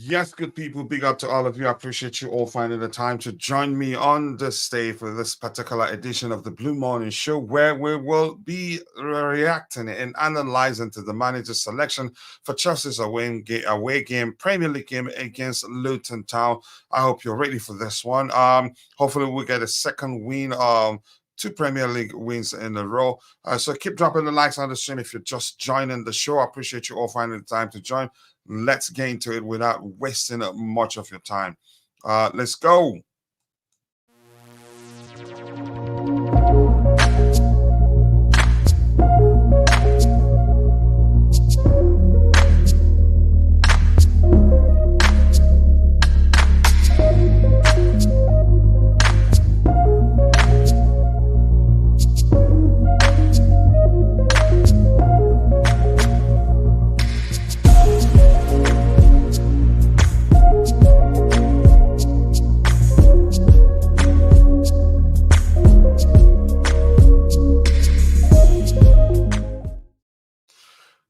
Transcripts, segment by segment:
Yes, good people, big up to all of you. I appreciate you all finding the time to join me on this day for this particular edition of the Blue Morning Show, where we will be reacting and analyzing to the manager's selection for Chelsea's away game, Premier League game against Luton Town. I hope you're ready for this one. Hopefully we'll get a second win. 2 Premier League wins in a row. So keep dropping the likes on the stream if you're just joining the show. I appreciate you all finding the time to join. Let's get into it without wasting much of your time. Let's go.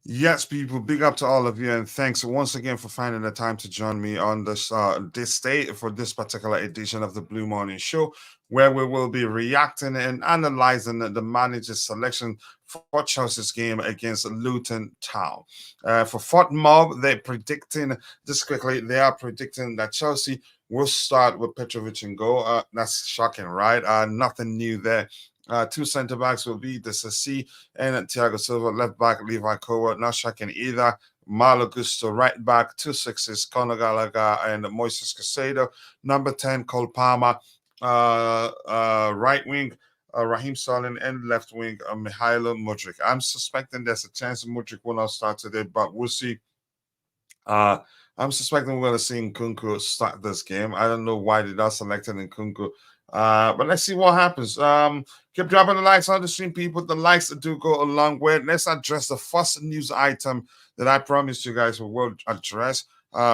Yes, people, big up to all of you, and thanks once again for finding the time to join me on this day for this particular edition of the Blue Morning Show, where we will be reacting and analyzing the manager's selection for Chelsea's game against Luton Town. For Fort Mob, they're predicting this quickly. They are predicting that Chelsea will start with Petrovic in goal. That's shocking, right? Nothing new there. 2 centre backs will be the Sassi and Thiago Silva. Left back, Levi Kowa. Not shocking either. Malo Gusto, right back. 2 6s, Conor Gallagher and Moises Caicedo. Number 10, Cole Palmer. Right wing, Raheem Sterling, and left wing, Mykhailo Mudryk. I'm suspecting there's a chance Mudryk will not start today, but we'll see. I'm suspecting we're going to see Nkunku start this game. I don't know why they not selected Nkunku. But let's see what happens. Keep dropping the likes on the stream, people. The likes do go a long way. Let's address the first news item that I promised you guys we will address,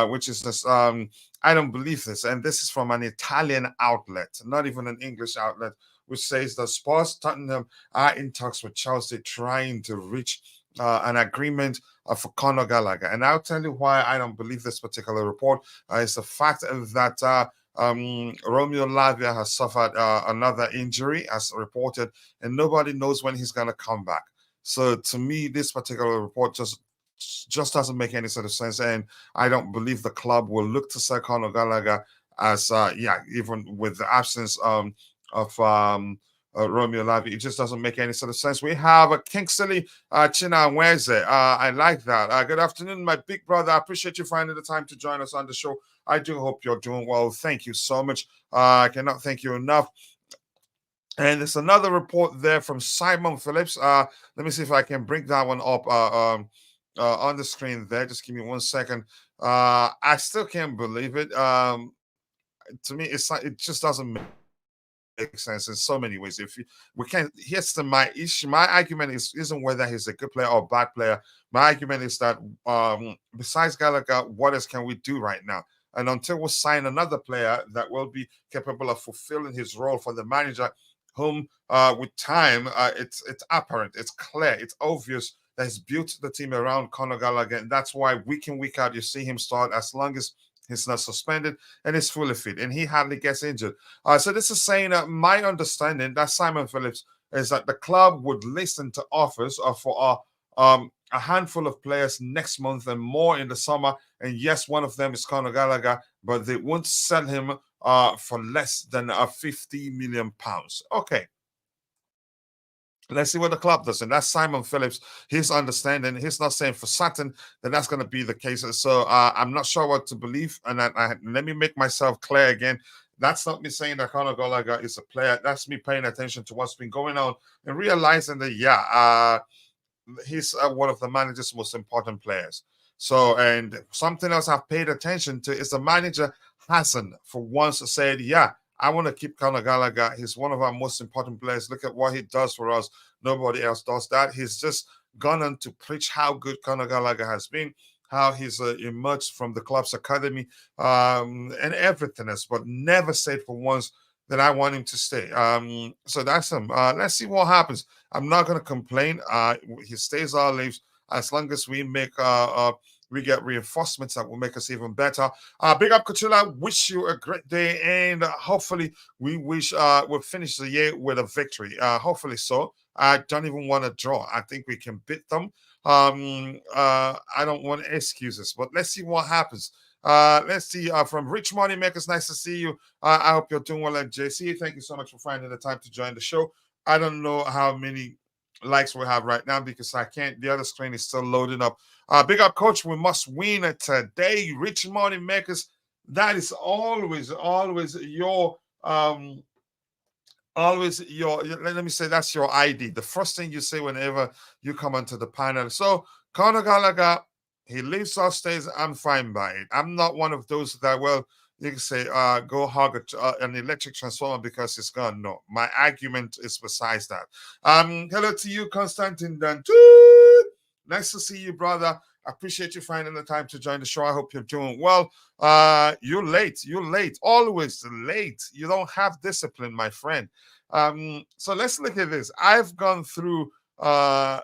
which is this. I don't believe this, and this is from an Italian outlet, not even an English outlet, which says that Spurs Tottenham are in talks with Chelsea, trying to reach an agreement for Conor Gallagher. And I'll tell you why I don't believe this particular report. It's the fact that Romeo Lavia has suffered another injury, as reported, and nobody knows when he's going to come back. So to me, this particular report just just doesn't make any sort of sense. And I don't believe the club will look to sell Conor Gallagher as even with the absence of Romeo Lavie. It just doesn't make any sort of sense. We have a Kingsley Chinaweze. I like that. Good afternoon, my big brother. I appreciate you finding the time to join us on the show. I do hope you're doing well. Thank you so much. I cannot thank you enough. And there's another report there from Simon Phillips. Let me see if I can bring that one up on the screen there. Just give me 1 second. I still can't believe it. To me, it just doesn't make sense in so many ways. If we can't, here's my issue. My argument isn't whether he's a good player or a bad player. My argument is that besides Gallagher, what else can we do right now? And until we sign another player that will be capable of fulfilling his role for the manager, whom with time it's apparent, it's clear, it's obvious that he's built the team around Conor Gallagher, and that's why week in, week out you see him start as long as he's not suspended and is fully fit, and he hardly gets injured. So this is saying my understanding that Simon Phillips is that the club would listen to offers for a handful of players next month and more in the summer. And yes, one of them is Conor Gallagher, but they won't sell him for less than £50 million. Okay. Let's see what the club does. And that's Simon Phillips. His understanding, he's not saying for certain that that's going to be the case. So I'm not sure what to believe. And let me make myself clear again. That's not me saying that Conor Gallagher is a player. That's me paying attention to what's been going on and realizing that, he's one of the manager's most important players. So, and something else I've paid attention to is the manager hasn't for once said, I want to keep Conor Gallagher. He's one of our most important players. Look at what he does for us. Nobody else does that. He's just gone on to preach how good Conor Gallagher has been, how he's emerged from the club's academy and everything else, but never said for once that I want him to stay. So that's him. Let's see what happens. I'm not going to complain. He stays or leaves as long as we make we get reinforcements that will make us even better. Big up, Kachula. Wish you a great day, and hopefully we'll finish the year with a victory. Hopefully so. I don't even want to draw. I think we can beat them. I don't want excuses, but let's see what happens. Let's see from Rich Money Makers. Nice to see you. I hope you're doing well at JC. Thank you so much for finding the time to join the show. I don't know how many likes we have right now because I can't. The other screen is still loading up. Big up, coach. We must win it today. Rich Money Makers. That is always your let me say that's your ID. The first thing you say whenever you come onto the panel. So Conor Gallagher, he leaves or stays, I'm fine by it. I'm not one of those that, well, you can say, go hog an electric transformer because it's gone. No, my argument is besides that. Hello to you, Constantine Dantu. Nice to see you, brother. I appreciate you finding the time to join the show. I hope you're doing well. You're late. Always late. You don't have discipline, my friend. So let's look at this. I've gone through the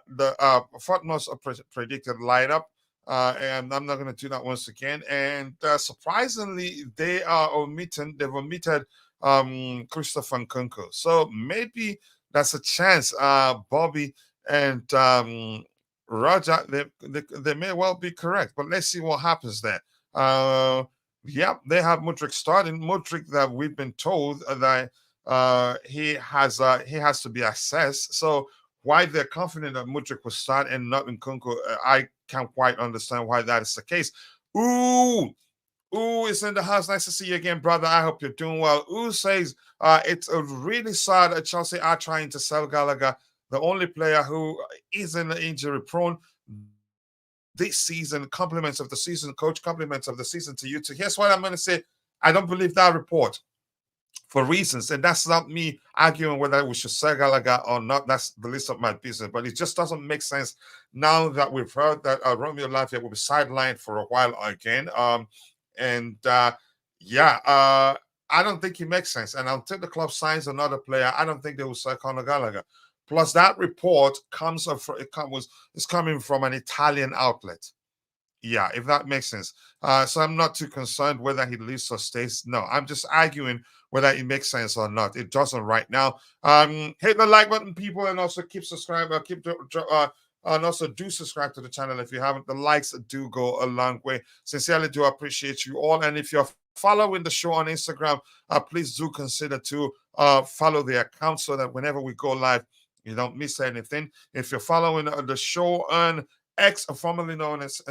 Fatmos predicted lineup. And I'm not going to do that once again. And surprisingly, they've omitted Christopher Nkunku. So maybe that's a chance. Bobby and Roger, they may well be correct. But let's see what happens there. They have Mudryk starting. Mudryk that we've been told that he has to be assessed. So why they're confident that Mudryk will start and not Nkunku, I can't quite understand why that is the case. Ooh, it's in the house. Nice to see you again, brother. I hope you're doing well. Ooh says it's really sad that Chelsea are trying to sell Gallagher, the only player who isn't injury prone this season. Compliments of the season, coach. Compliments of the season to you too. Here's what I'm going to say. I don't believe that report. For reasons, and that's not me arguing whether we should sell Gallagher or not. That's the least of my business. But it just doesn't make sense now that we've heard that Romeo Lavie will be sidelined for a while again. I don't think it makes sense. And until the club signs another player, I don't think they will sell Conor Gallagher. Plus, that report is coming from an Italian outlet. Yeah, if that makes sense. So I'm not too concerned whether he leaves or stays. No, I'm just arguing whether it makes sense or not. It doesn't right now. Hit the like button, people, and also keep subscribing. Keep And also do subscribe to the channel if you haven't. The likes do go a long way. Sincerely do appreciate you all. And if you're following the show on Instagram, please do consider to follow the account so that whenever we go live, you don't miss anything. If you're following the show on X, formerly known as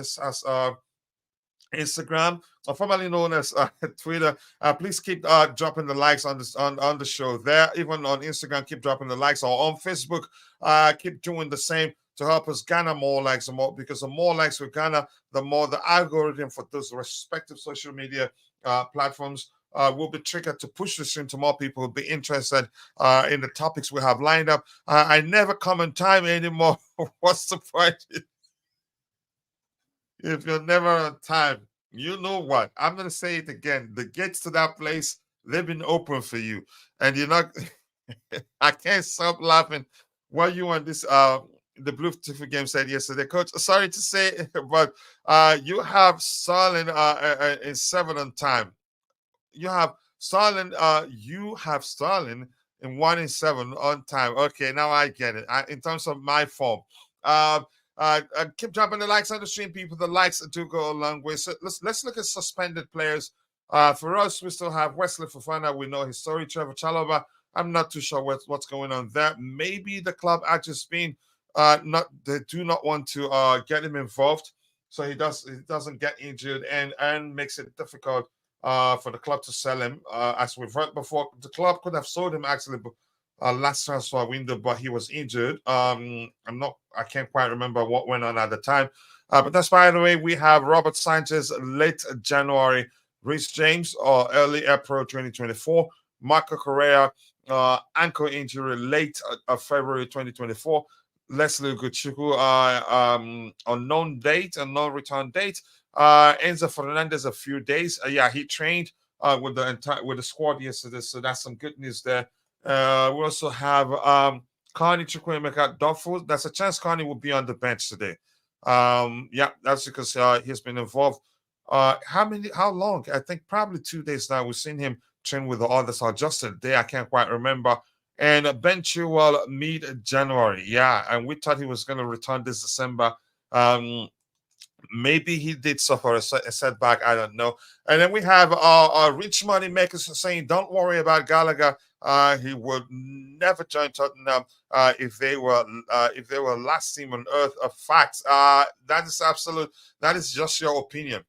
Instagram, or formerly known as Twitter, please keep dropping the likes on this on the show there. Even on Instagram, keep dropping the likes, or on Facebook, keep doing the same to help us garner more likes and more, because the more likes we garner, the more the algorithm for those respective social media platforms will be triggered to push this into more people who will be interested in the topics we have lined up. I never come on time anymore. What's the point? If you're never on time, you know what? I'm going to say it again. The gates to that place, they've been open for you. And you're not, I can't stop laughing. What you on this, the Blue Tiffy game said yesterday, Coach, sorry to say, but you have Starling in 7 on time. You have Starling in 1 in 7 on time. Okay, now I get it. In terms of my form. Keep dropping the likes on the stream, people. The likes do go a long way. So let's look at suspended players. For us, we still have Wesley Fofana. We know his story. Trevor Chalobah. I'm not too sure what's going on there. Maybe the club are just being they do not want to get him involved, so he doesn't get injured and makes it difficult for the club to sell him. As we've heard before, the club could have sold him actually last transfer window, but he was injured. I can't quite remember what went on at the time. But that's by the way, we have Robert Sanchez late January, Reece James early April 2024, Marco Correa ankle injury late February 2024. Leslie Guchuku, unknown date, unknown return date. Enzo Fernandez a few days. Yeah, he trained with the squad yesterday, so that's some good news there. We also have Carney Chukwuemeka doubtful. There's a chance Carney will be on the bench today. Yeah, that's because he's been involved. How long? I think probably 2 days now. We've seen him train with the others, or just a day. I can't quite remember. And Ben Chilwell mid-January. Yeah, and we thought he was going to return this December. Maybe he did suffer a setback. I don't know. And then we have our rich money makers saying, "Don't worry about Gallagher. He would never join Tottenham if they were last team on earth." Of facts. That is absolute. That is just your opinion.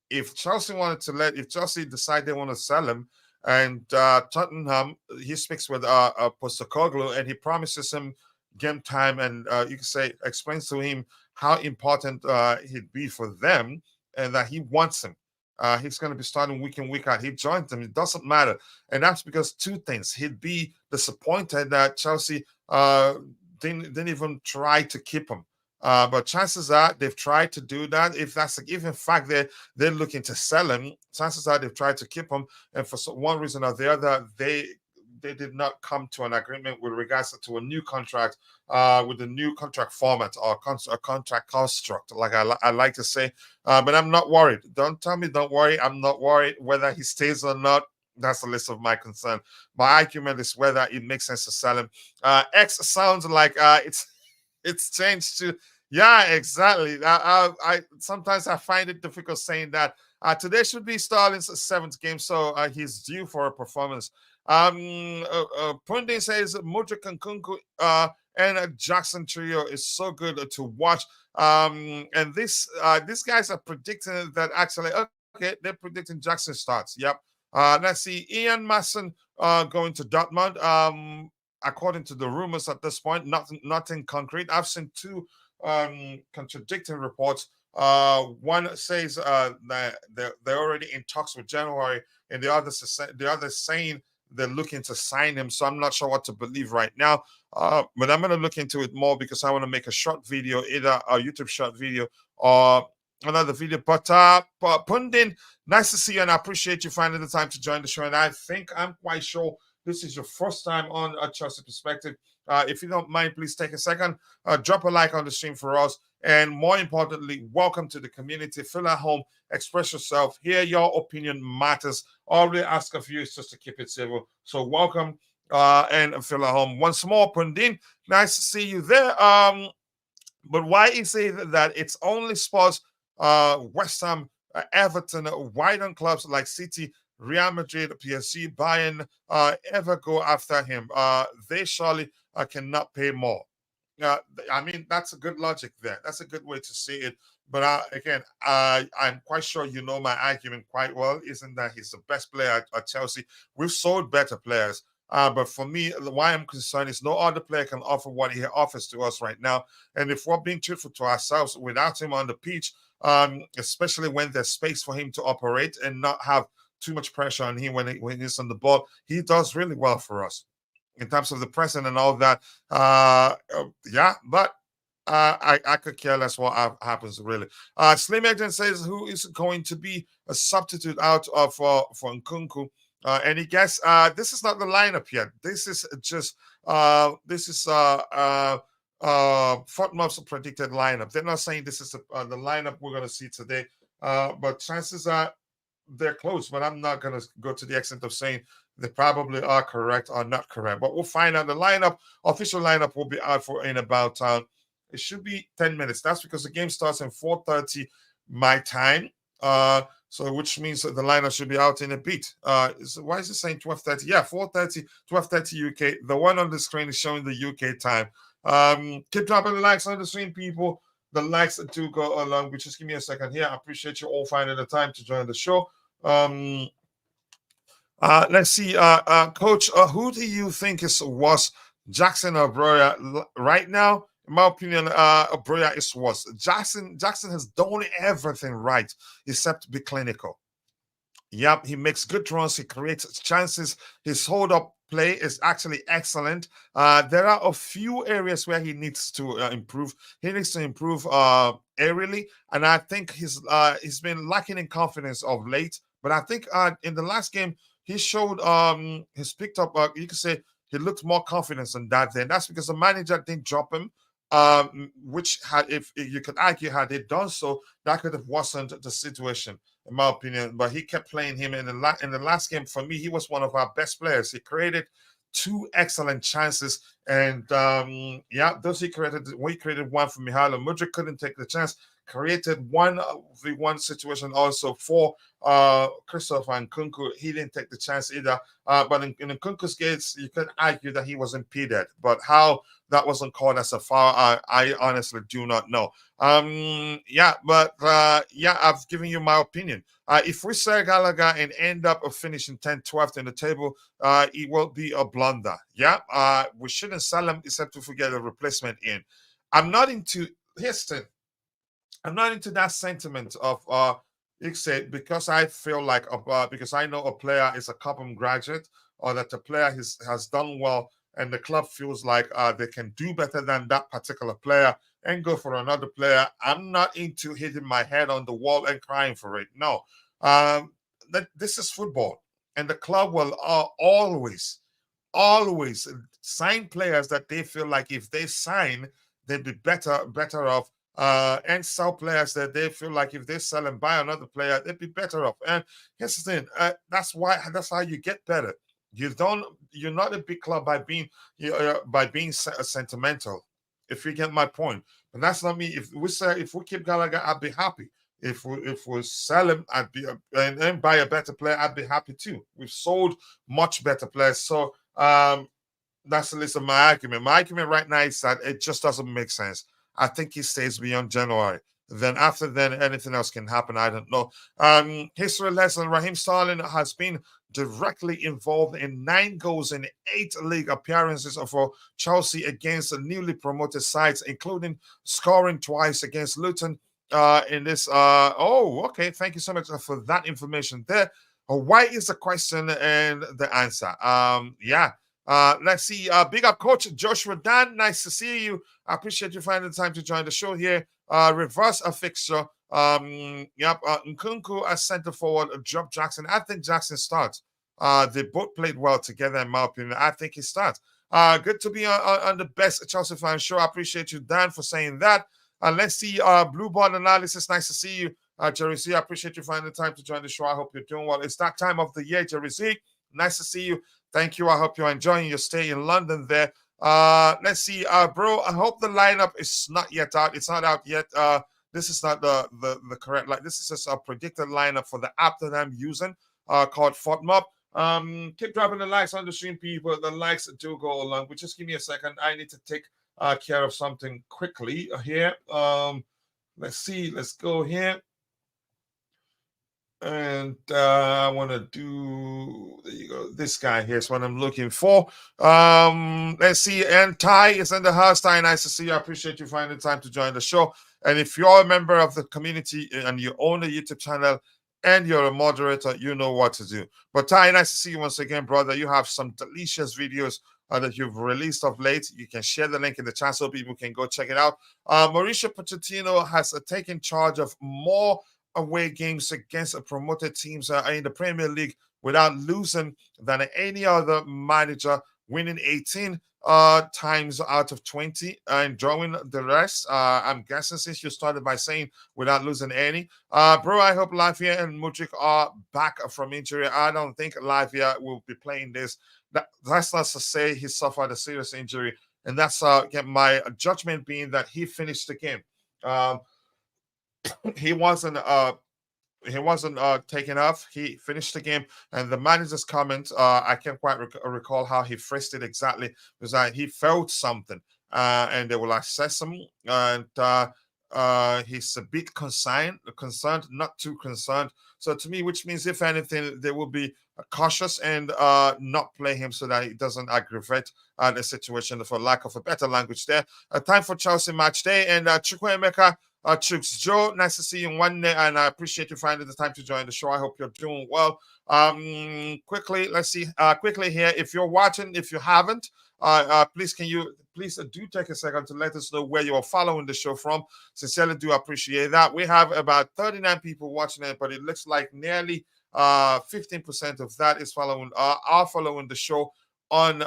If Chelsea decide they want to sell him, and Tottenham, he speaks with Postecoglou, and he promises him game time, and you can say explains to him how important he'd be for them, and that he wants him. He's going to be starting week in, week out. He joined them. It doesn't matter. And that's because two things. He'd be disappointed that Chelsea didn't even try to keep him. But chances are they've tried to do that. If in fact they're looking to sell him, chances are they've tried to keep him. And for one reason or the other, they did not come to an agreement with regards to a new contract, with the new contract format or a contract construct, like I like to say. But I'm not worried. Don't tell me don't worry. I'm not worried whether he stays or not. That's the list of my concern. My argument is whether it makes sense to sell him. X sounds like it's changed to, yeah, exactly. I sometimes I find it difficult saying that. Today should be Sterling's 7th game, so he's due for a performance. Pundin says Mudryk and Nkunku and Jackson trio is so good to watch. And these guys are predicting that actually, okay, they're predicting Jackson starts. Yep. Let's see, Ian Masson going to Dortmund. According to the rumors at this point, nothing concrete. I've seen two contradicting reports. One says that they're already in talks with January, and the other saying they're looking to sign him. So I'm not sure what to believe right now. But I'm going to look into it more because I want to make a short video, either a YouTube short video or another video. But Pundin, nice to see you, and I appreciate you finding the time to join the show. And I think I'm quite sure this is your first time on A Chelsea Perspective. If you don't mind, please take a second, drop a like on the stream for us. And more importantly, welcome to the community. Feel at home, express yourself. Here, your opinion matters. All we ask of you is just to keep it civil. So welcome and feel at home. Once more, Pundin, nice to see you there. But why is it that it's only Spurs, West Ham, Everton, Wigan clubs like City, Real Madrid, PSG, Bayern ever go after him? They surely cannot pay more. I mean, that's a good logic there. That's a good way to see it. But again, I'm quite sure you know my argument quite well. Isn't that he's the best player at Chelsea? We've sold better players. But for me, why I'm concerned is no other player can offer what he offers to us right now. And if we're being truthful to ourselves, without him on the pitch, especially when there's space for him to operate and not have too much pressure on him when he's on the ball, he does really well for us in terms of the pressing and all that. Yeah, but I could care less what happens really. Slim Agent says who is going to be a substitute out of for Nkunku. Any guess? This is not the lineup yet. This is just FOTMOP's predicted lineup. They're not saying this is the lineup we're going to see today, but chances are they're close. But I'm not going to go to the extent of saying they probably are correct or not correct. But we'll find out. The lineup, official lineup, will be out for in about it should be 10 minutes. That's because the game starts at 4:30 my time. So which means that the lineup should be out in a bit. Why is it saying 12:30? Yeah, 4:30, 12:30 UK. The one on the screen is showing the UK time. Keep dropping the likes on the stream, people. The likes do go along. But just give me a second here. I appreciate you all finding the time to join the show. Let's see, Coach. Who do you think was Jackson or Broya right now? In my opinion, Broya is worse. Jackson has done everything right except be clinical. Yep, he makes good runs. He creates chances. His hold up play is actually excellent. There are a few areas where he needs to improve. He needs to improve aerially, and I think he's been lacking in confidence of late. But I think in the last game he showed he's picked up. You could say he looked more confidence than that. Then that's because the manager didn't drop him. Which had, if you could argue, had they done so, that could have worsened the situation, in my opinion. But he kept playing him in the last game. For me, he was one of our best players. He created two excellent chances, and yeah, those he created. We created one for Mykhailo. Mudryk couldn't take the chance. Created one v1 situation also for Christopher and Nkunku. He didn't take the chance either. But in Nkunku's case, you could argue that he was impeded. But how that wasn't called as a foul, I honestly do not know. Yeah, but yeah, I've given you my opinion. If we sell Gallagher and end up finishing 10th, 12th in the table, it will be a blunder. Yeah, we shouldn't sell him except if we get a replacement in. I'm not into Houston. I'm not into that sentiment of said because I feel like because I know a player is a Cobham graduate or that the player has done well and the club feels like they can do better than that particular player and go for another player. I'm not into hitting my head on the wall and crying for it. No, this is football, and the club will always sign players that they feel like if they sign, they'd be better off. And sell players that they feel like if they sell and buy another player, they'd be better off. And here's the thing: that's how you get better. You're not a big club by being sentimental. If you get my point, but that's not me. If we keep Gallagher, I'd be happy. If we sell him, I'd be and buy a better player, I'd be happy too. We've sold much better players, so that's the list of my argument. My argument right now is that it just doesn't make sense. I think he stays beyond January. Then after then, anything else can happen. I don't know. History lesson: Raheem Sterling has been directly involved in 9 goals in 8 league appearances for Chelsea against the newly promoted sides, including scoring twice against Luton. In this, okay. Thank you so much for that information there. Why is the question and the answer? Yeah. Let's see. Big up, Coach Joshua Dan. Nice to see you. I appreciate you finding the time to join the show here. Reverse a fixture. Yep. Nkunku as center forward. Drop Jackson. I think Jackson starts. They both played well together, in my opinion. I think he starts. Good to be on the best Chelsea fan show. I appreciate you, Dan, for saying that. Let's see. Blue Ball Analysis. Nice to see you, Jerry Z. I appreciate you finding the time to join the show. I hope you're doing well. It's that time of the year, Jerry Z. Nice to see you. Thank you. I hope you're enjoying your stay in London there. Let's see, bro. I hope the lineup is not yet out. It's not out yet. This is not the correct line. This is just a predicted lineup for the app that I'm using, called FODMAP. Keep dropping the likes on the stream, people. The likes do go along. But just give me a second. I need to take care of something quickly here. Let's see. Let's go here. And I want to do, there you go, this guy here's what I'm looking for. Let's see, and Ty is in the house. Ty, nice to see you. I appreciate you finding time to join the show. And if you're a member of the community and you own a YouTube channel and you're a moderator, you know what to do. But Ty, nice to see you once again, brother. You have some delicious videos that you've released of late. You can share the link in the chat so people can go check it out. Mauricio Pochettino has taken charge of more away games against promoted teams in the Premier League without losing than any other manager, winning 18 times out of 20 and drawing the rest. I'm guessing since you started by saying without losing any. Bro, I hope Lavia and Mudryk are back from injury. I don't think Lavia will be playing this. That's not to say he suffered a serious injury. And that's my judgment being that he finished the game. He wasn't taken off. He finished the game, and the manager's comment, I can't quite recall how he phrased it exactly, was that he felt something, and they will assess him, and he's a bit concerned, not too concerned. So to me, which means if anything, they will be cautious and not play him so that he doesn't aggravate the situation, for lack of a better language there. Time for Chelsea match day, and Chukwuemeka Chooks Joe, nice to see you one day, and I appreciate you finding the time to join the show. I hope you're doing well. Quickly, let's see. Quickly here, if you're watching, if you haven't, please do take a second to let us know where you are following the show from. Sincerely do appreciate that. We have about 39 people watching it, but it looks like nearly 15% of that is are following the show on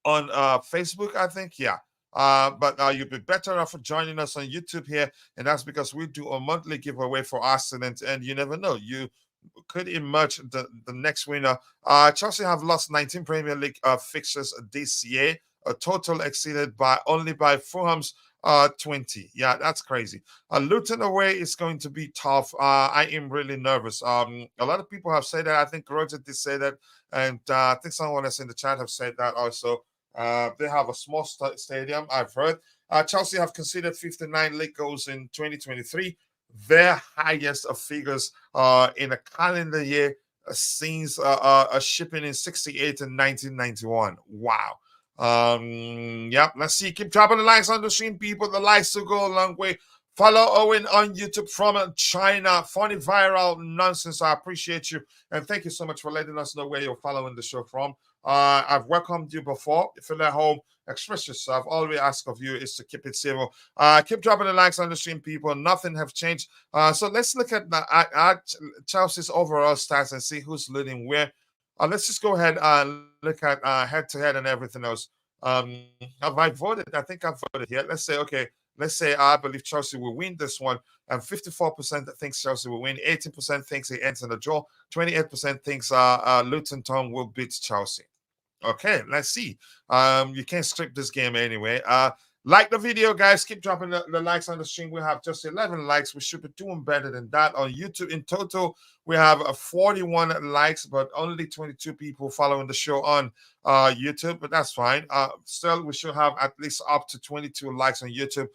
Facebook, I think. Yeah. But you'd be better off joining us on YouTube here, and that's because we do a monthly giveaway for Arsenal, and you never know, you could emerge the next winner. Chelsea have lost 19 Premier League fixtures this year, a total exceeded by Fulham's 20. Yeah, that's crazy. Luton away is going to be tough. I am really nervous. A lot of people have said that. I think Roger did say that, and I think someone else in the chat have said that also. They have a small stadium, I've heard. Chelsea have conceded 59 league goals in 2023, their highest of figures in a calendar year since a shipping in 68 and 1991. Wow. Yeah, let's see. Keep dropping the likes on the stream, people. The likes will go a long way. Follow Owen on YouTube from China. Funny viral nonsense. I appreciate you. And thank you so much for letting us know where you're following the show from. I've welcomed you before. If you're at home, express yourself. All we ask of you is to keep it civil. Keep dropping the likes on the stream, people. Nothing have changed. So let's look at Chelsea's overall stats and see who's leading where. Let's just go ahead and look at head-to-head and everything else. Have I voted? I think I've voted here. Let's say I believe Chelsea will win this one, and 54% thinks Chelsea will win, 18% thinks it ends in a draw, 28% thinks Luton Town will beat Chelsea. Okay, let's see. You can't script this game anyway. Like the video, guys. Keep dropping the likes on the stream. We have just 11 likes. We should be doing better than that. On YouTube, in total, we have 41 likes, but only 22 people following the show on YouTube, but that's fine. Still, we should have at least up to 22 likes on YouTube.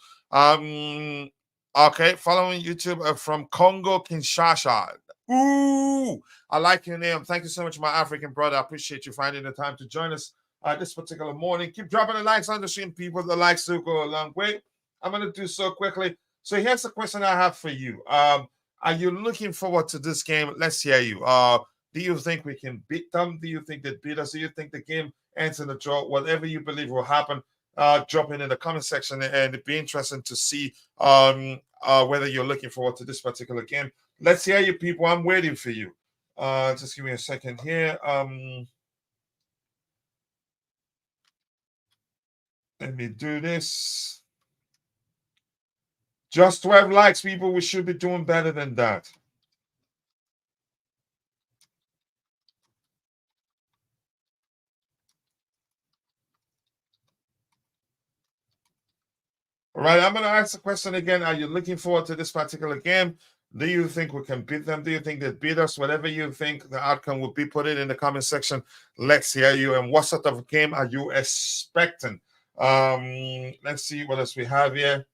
Okay, following YouTube from Congo Kinshasa. Ooh, I like your name. Thank you so much, my African brother. I appreciate you finding the time to join us this particular morning. Keep dropping the likes on the stream, people. The likes do go a long way. I'm going to do so quickly. So here's the question I have for you. Are you looking forward to this game? Let's hear you. Do you think we can beat them? Do you think they beat us? Do you think the game ends in a draw? Whatever you believe will happen, drop in the comment section, and it'd be interesting to see whether you're looking forward to this particular game. Let's hear you, people. I'm waiting for you. Just give me a second here. Let me do this. Just 12 likes, people. We should be doing better than that. All right, I'm going to ask the question again. Are you looking forward to this particular game? Do you think we can beat them? Do you think they beat us? Whatever you think the outcome will be, put it in the comment section. Let's hear you. And what sort of game are you expecting? Let's see what else we have here.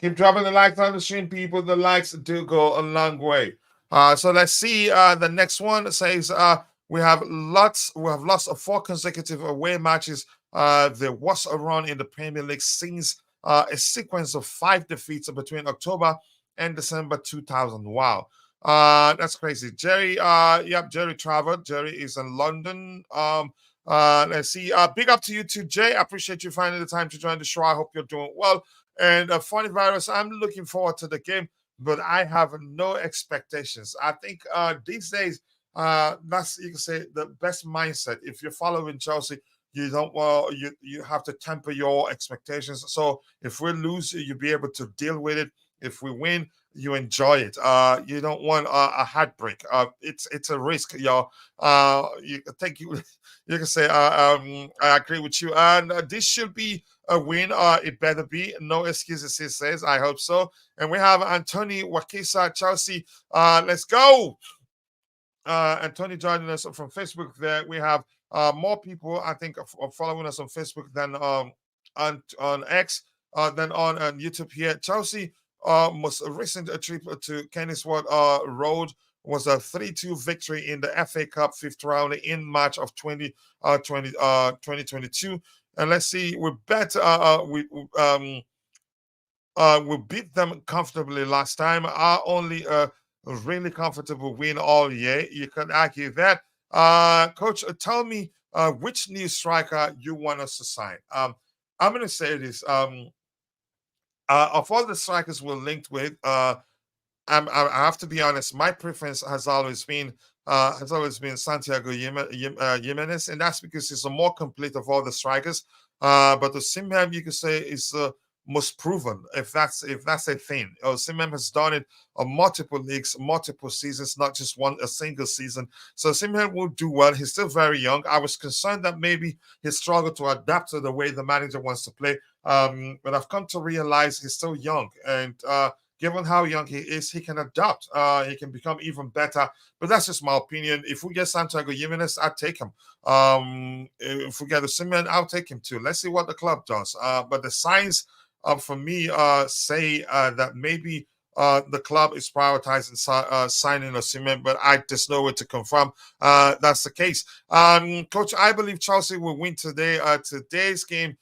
Keep dropping the likes on the stream, people. The likes do go a long way. So let's see. The next one says we have lost of 4 consecutive away matches. The worst run in the Premier League since a sequence of 5 defeats between October and December 2000. Wow. That's crazy. Jerry, yep, Jerry traveled. Jerry is in London. Let's see. Big up to you too, Jay. I appreciate you finding the time to join the show. I hope you're doing well. And funny virus, I'm looking forward to the game, but I have no expectations. I think these days, that's, you can say, the best mindset. If you're following Chelsea, you don't, well, you have to temper your expectations. So if we lose, you be able to deal with it. If we win, you enjoy it. You don't want a heartbreak. It's a risk, y'all. You think you can say, I agree with you, and this should be a win. It better be. No excuses, he says. I hope so. And we have Anthony Wakisa, Chelsea. Let's go. Anthony joining us from Facebook there. We have more people, I think, following us on Facebook than on X, than on YouTube here. Chelsea most recent trip to Kenilworth Road was a 3-2 victory in the FA Cup fifth round in March of 2022. And let's see, we beat them comfortably last time. Our only really comfortable win all year. You can argue that. Coach, tell me which new striker you want us to sign. I'm going to say this. Of all the strikers we're linked with, I have to be honest. My preference has always been Santiago Jimenez, and that's because he's the more complete of all the strikers. But the Simham, you could say, is most proven, if that's a thing. Simham has done it on multiple leagues, multiple seasons, not just a single season. So Simham will do well. He's still very young. I was concerned that maybe he struggled to adapt to the way the manager wants to play. But I've come to realize he's still young, and given how young he is, he can adapt. He can become even better. But that's just my opinion. If we get Santiago Jimenez, I'd take him. If we get a Simon, I'll take him too. Let's see what the club does. But the signs for me say that maybe the club is prioritizing signing a Simon, but I just know it to confirm that's the case. Coach, I believe Chelsea will win today. Today's game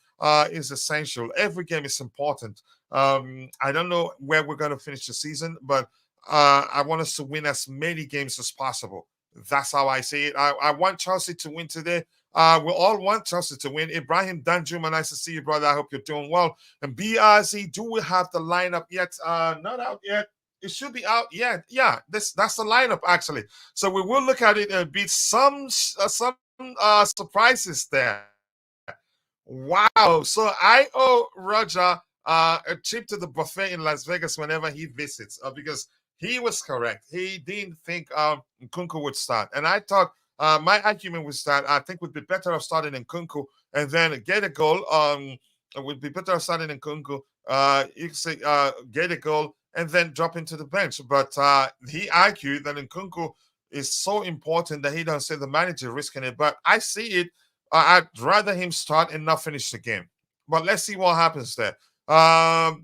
is essential. Every game is important. I don't know where we're going to finish the season, but I want us to win as many games as possible. That's how I see it. I want Chelsea to win today. We all want Chelsea to win. Ibrahim Danjuma, nice to see you, brother. I hope you're doing well. And BRZ, do we have the lineup yet? Not out yet. It should be out yet. Yeah, that's the lineup actually. So we will look at it and beat some surprises there. Wow. So I owe Roger a trip to the buffet in Las Vegas whenever he visits because he was correct. He didn't think Nkunku would start. And I thought my argument was that I think would be better off starting Nkunku and then get a goal. It would be better off starting Nkunku. You can say get a goal and then drop into the bench. But he argued that Nkunku is so important that he don't say the manager risking it. But I see it. I'd rather him start and not finish the game. But let's see what happens there. The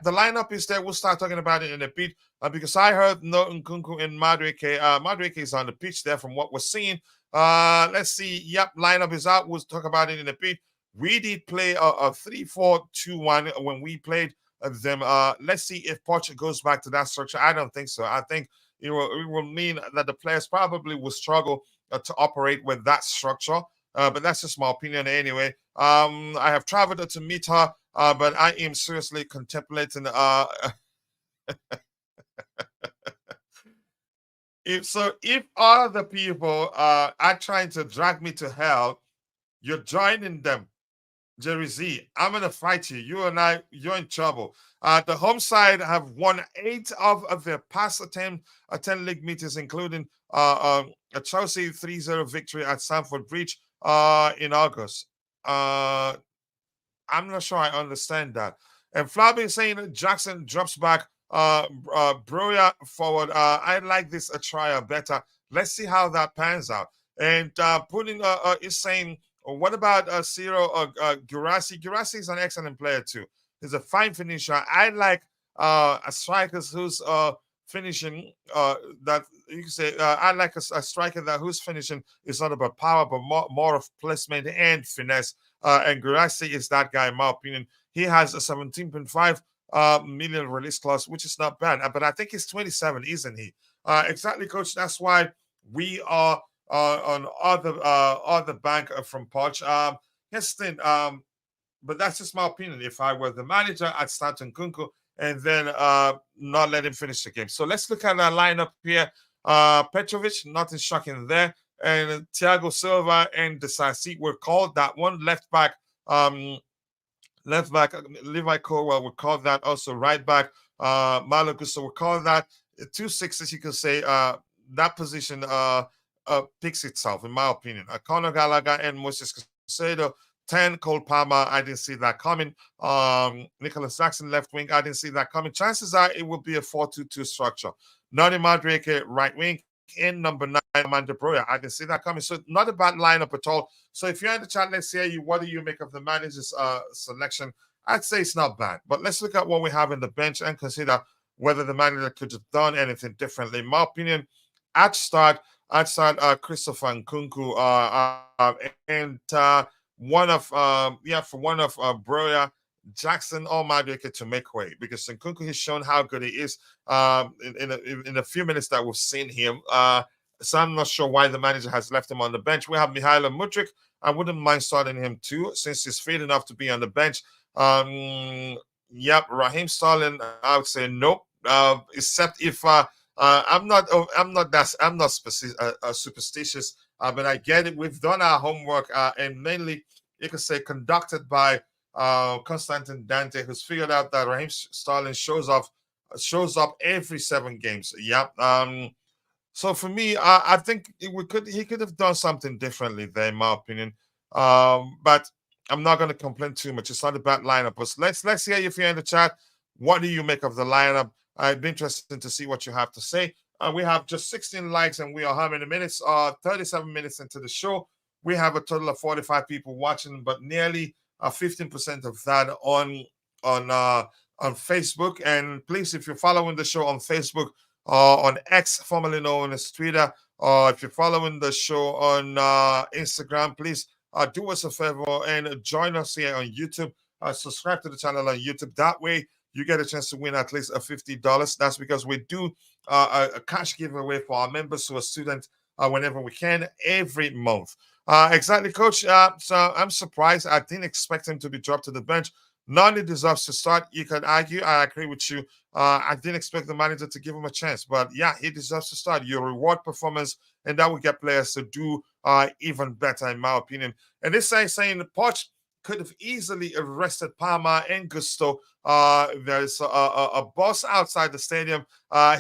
lineup is there. We'll start talking about it in a bit because I heard no Nkunku and Mudryk. Mudryk is on the pitch there from what we're seeing. Let's see. Yep, lineup is out. We'll talk about it in a bit. We did play a 3-4-2-1 when we played them. Let's see if Poch goes back to that structure. I don't think so. I think it will mean that the players probably will struggle to operate with that structure. But that's just my opinion anyway. I have traveled to meet her, but I am seriously contemplating. If other people are trying to drag me to hell, you're joining them. Jerry Z, I'm gonna fight you. You and I, you're in trouble. The home side have won 8 of their past 10 league meetings, including a Chelsea 3-0 victory at Stamford Bridge in August. I'm not sure I understand that. And Flabi saying that Jackson drops back. Broya forward. I like this a trial better. Let's see how that pans out. And putting is saying, what about Ciro Gurasi? Gurasi is an excellent player too. He's a fine finisher. I like a striker who's finishing that you can say I like a striker that who's finishing is not about power but more of placement and finesse. And Gurasi is that guy, in my opinion. He has a 17.5 million release clause, which is not bad. But I think he's 27, isn't he? Exactly, coach. That's why we are on other bank from Poch. Here's the thing. But that's just my opinion. If I were the manager, I'd start Nkunku and then not let him finish the game. So let's look at our lineup here. Petrovic, nothing shocking there. And Thiago Silva and Desasi were called that one. Left back, Levi Colwell would call that. Also right back, Malo Gusto would call that. 2 6s, you could say. That position picks itself, in my opinion. Conor Gallagher and Moses Caicedo. 10, Cole Palmer, I didn't see that coming. Nicholas Jackson, left wing, I didn't see that coming. Chances are it will be a 4-2-2 structure. Nani Mudryk, right wing, in number 9, Amanda Broya. I didn't see that coming. So not a bad lineup at all. So if you're in the chat, let's hear you. What do you make of the manager's selection? I'd say it's not bad. But let's look at what we have in the bench and consider whether the manager could have done anything differently. In my opinion, I'd start Christopher Nkunku and one of Broya, Jackson or Madueke to make way, because Nkunku has shown how good he is in a few minutes that we've seen him. So I'm not sure why the manager has left him on the bench. We have Mykhailo Mudryk. I wouldn't mind starting him too, since he's fit enough to be on the bench. Raheem Sterling, I would say nope. Except if I'm not superstitious, but I get it. We've done our homework, and mainly you could say conducted by Constantine Dante, who's figured out that Raheem Sterling shows up every 7 games. So for me, I think he could have done something differently there, in my opinion. But I'm not going to complain too much. It's not a bad lineup. But let's hear if you're in the chat. What do you make of the lineup? It'd be interesting to see what you have to say. We have just 16 likes, and we are how many minutes? 37 minutes into the show. We have a total of 45 people watching, but nearly 15% of that on Facebook. And please, if you're following the show on Facebook, on X, formerly known as Twitter, or if you're following the show on Instagram, please do us a favor and join us here on YouTube. Subscribe to the channel on YouTube. That way, you get a chance to win at least a $50. That's because we do a cash giveaway for our members who are students whenever we can every month. Exactly, Coach. So I'm surprised. I didn't expect him to be dropped to the bench. None deserves to start. You could argue. I agree with you. I didn't expect the manager to give him a chance. But yeah, he deserves to start. You reward performance, and that will get players to do even better, in my opinion. And this is saying the Poch could have easily arrested Palmer and Gusto. There's a bus outside the stadium.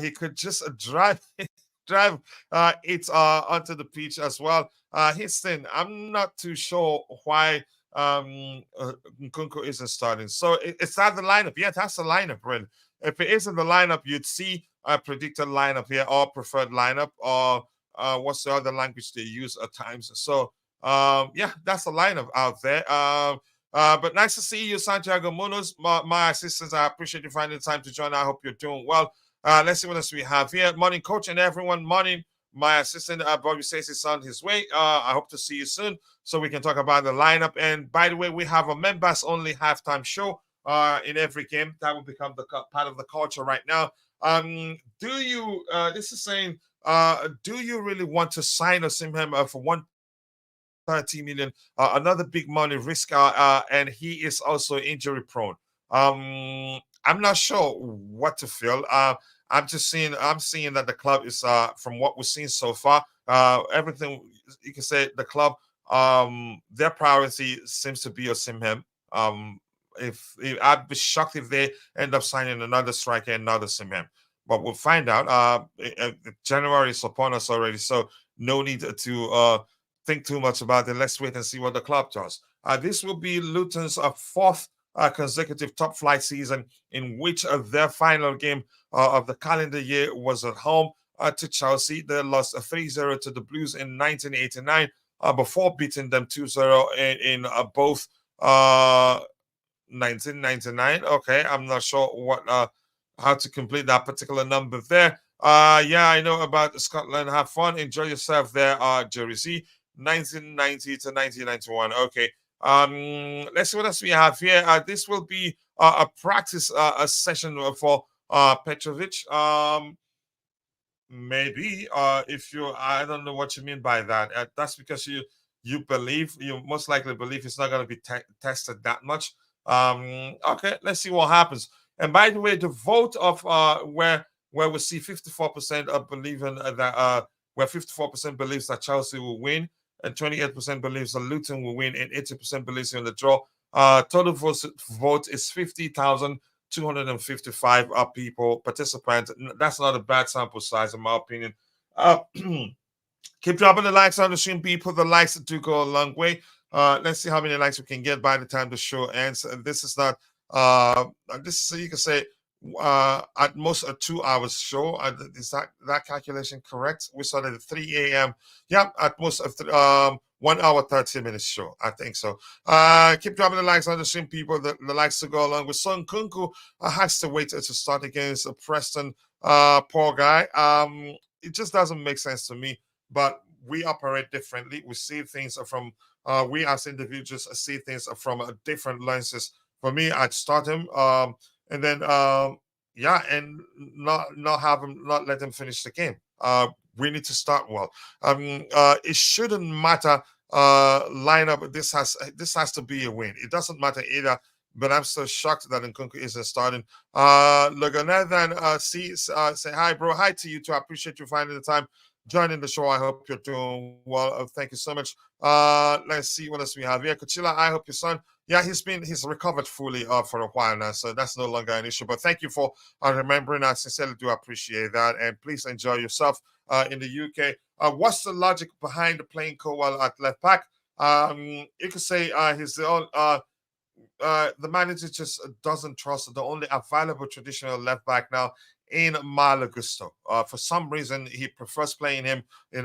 He could just drive it onto the pitch as well. Houston, I'm not too sure why Nkunku isn't starting. So it's not the lineup. Yeah, that's the lineup, really. If it isn't the lineup, you'd see a predicted lineup here or preferred lineup, or what's the other language they use at times. So yeah, that's the lineup out there. But nice to see you, Santiago Munoz, my assistants. I appreciate you finding the time to join. I hope you're doing well. Let's see what else we have here. Morning, coach, and everyone. Morning, my assistant, Bobby says he's on his way. I hope to see you soon so we can talk about the lineup. And by the way, we have a members-only halftime show in every game. That will become the part of the culture right now. Do you, this is saying, do you really want to sign Osimhen for 130 million? Another big money risk, and he is also injury prone. I'm not sure what to feel. I'm seeing that the club is, from what we've seen so far, everything you can say, the club their priority seems to be Osimhen. If I'd be shocked if they end up signing another striker, another Osimhen. But we'll find out. January is upon us already, so no need to think too much about it. Let's wait and see what the club does. This will be Luton's fourth consecutive top flight season in which their final game of the calendar year was at home to Chelsea. They lost 3-0 to the Blues in 1989 before beating them 2-0 in both 1999. Okay, I'm not sure what how to complete that particular number there. Yeah, I know about Scotland. Have fun, enjoy yourself there, Jerry C. 1990 to 1991. Okay. Let's see what else we have here. This will be a practice a session for Petrovic. Maybe if you, I don't know what you mean by that. That's because you most likely believe it's not going to be tested that much. Okay, let's see what happens. And by the way, the vote of where we see 54% of believing that where 54% believes that Chelsea will win, and 28% believes that Luton will win, and 80% believes in the draw. Total vote is 50,255 people, participants. That's not a bad sample size, in my opinion. Keep dropping the likes on the stream, people. The likes do go a long way. Let's see how many likes we can get by the time the show ends. This is not, this is, you can say, at most a 2 hours show. Is that calculation correct? We started at 3 a.m. Yeah, at most of 1 hour 30 minutes show. I think so. Keep dropping the likes on the stream, people. The likes to go along with Son Nkunku has to wait to start against Preston. Poor guy. It just doesn't make sense to me. But we operate differently. We see things from we as individuals see things from different lenses. For me, I'd start him. And then yeah, and not let him finish the game. We need to start well. It shouldn't matter lineup. This has to be a win. It doesn't matter either. But I'm so shocked that Nkunku isn't starting. Loganathan, say hi, bro. Hi to you too. I appreciate you finding the time joining the show. I hope you're doing well. Thank you so much. Let's see what else we have here. Kuchila, I hope your son. Yeah, he's recovered fully for a while now, so that's no longer an issue. But thank you for remembering. I sincerely do appreciate that, and please enjoy yourself in the UK. What's the logic behind playing Cowell at left back? You could say he's the only. The manager just doesn't trust the only available traditional left back now in Malo Gusto. For some reason, he prefers playing him in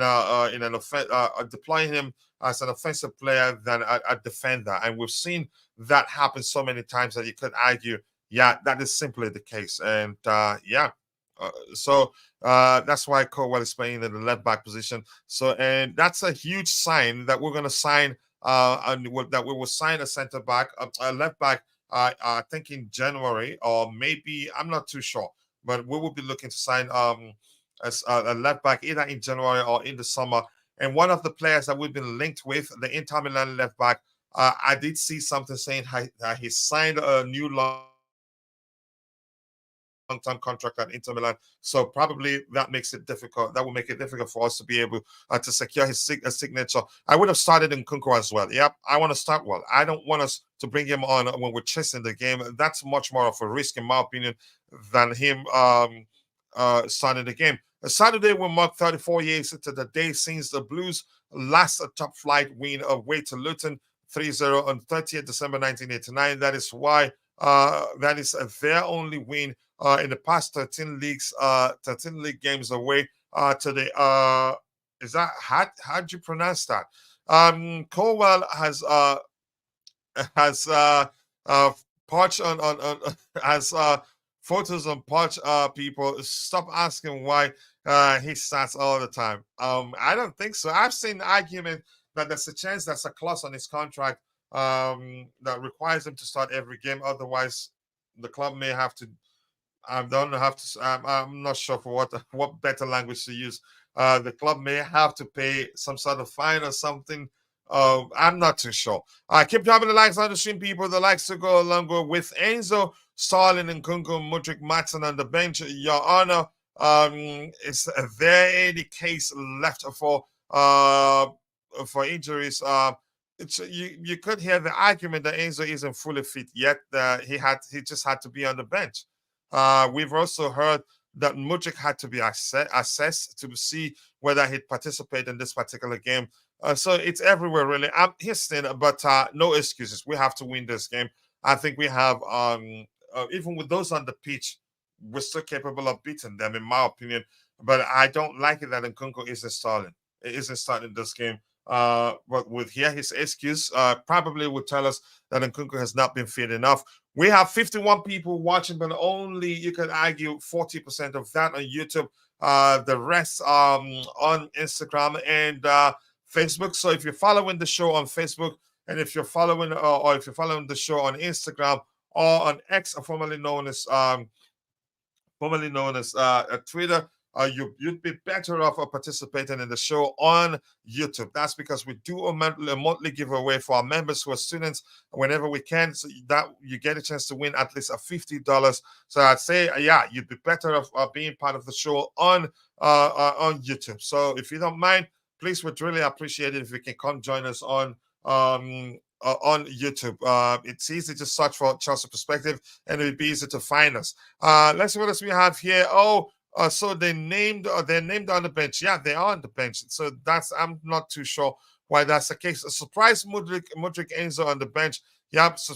deploying him as an offensive player than a defender, and we've seen that happen so many times that you could argue, yeah, that is simply the case, and yeah. So that's why Cowell is playing in the left back position. So, and that's a huge sign that we're going to sign. And that we will sign a center back, a left back, I think in January, or maybe I'm not too sure, but we will be looking to sign as a left back either in January or in the summer. And one of the players that we've been linked with, the Inter Milan left back, I did see something saying he signed a new long-term contract at Inter Milan, so probably that makes it difficult. That will make it difficult for us to be able to secure his signature. I would have started in Nkunku as well. Yep, I want to start well. I don't want us to bring him on when we're chasing the game. That's much more of a risk, in my opinion, than him starting the game. Saturday will mark 34 years to the day since the Blues last top flight win away to Luton 3-0 on 30th December 1989. That is why that is their only win in the past 13 league games away to the is that how do you pronounce that? Cowell has Poch on has photos on Poch. People stop asking why he starts all the time. I don't think so. I've seen argument that there's a chance that's a clause on his contract that requires him to start every game. Otherwise, the club may have to. I don't have to. I'm not sure for what better language to use. The club may have to pay some sort of fine or something. I'm not too sure. Keep dropping the likes on the stream, people. The likes to go along with Enzo, Stalin, and Nkunku, Mudryk Mayhem on the bench. Your Honor, is there any case left for for injuries. You could hear the argument that Enzo isn't fully fit yet. He just had to be on the bench. We've also heard that Mudryk had to be assessed to see whether he'd participate in this particular game. So it's everywhere, really. I'm hesitant, but no excuses. We have to win this game. I think we have, even with those on the pitch, we're still capable of beating them, in my opinion. But I don't like it that Nkunku isn't starting. It isn't starting this game. But with here, his excuse probably would tell us that Nkunku has not been fit enough. We have 51 people watching, but only, you could argue, 40% of that on YouTube. The rest on Instagram and Facebook. So if you're following the show on Facebook, and if you're following or if you're following the show on Instagram or on X, formerly known as Twitter, you'd be better off participating in the show on YouTube. That's because we do a monthly giveaway for our members who are students whenever we can, so that you get a chance to win at least a $50. So I'd say, yeah, you'd be better off being part of the show on YouTube. So if you don't mind, please, would really appreciate it if you can come join us on YouTube. It's easy to search for Chelsea Perspective, and it'll be easy to find us. Let's see what else we have here. So they're named on the bench. Yeah, they are on the bench. So I'm not too sure why that's the case. A surprise Mudryk Enzo on the bench. Yeah, so,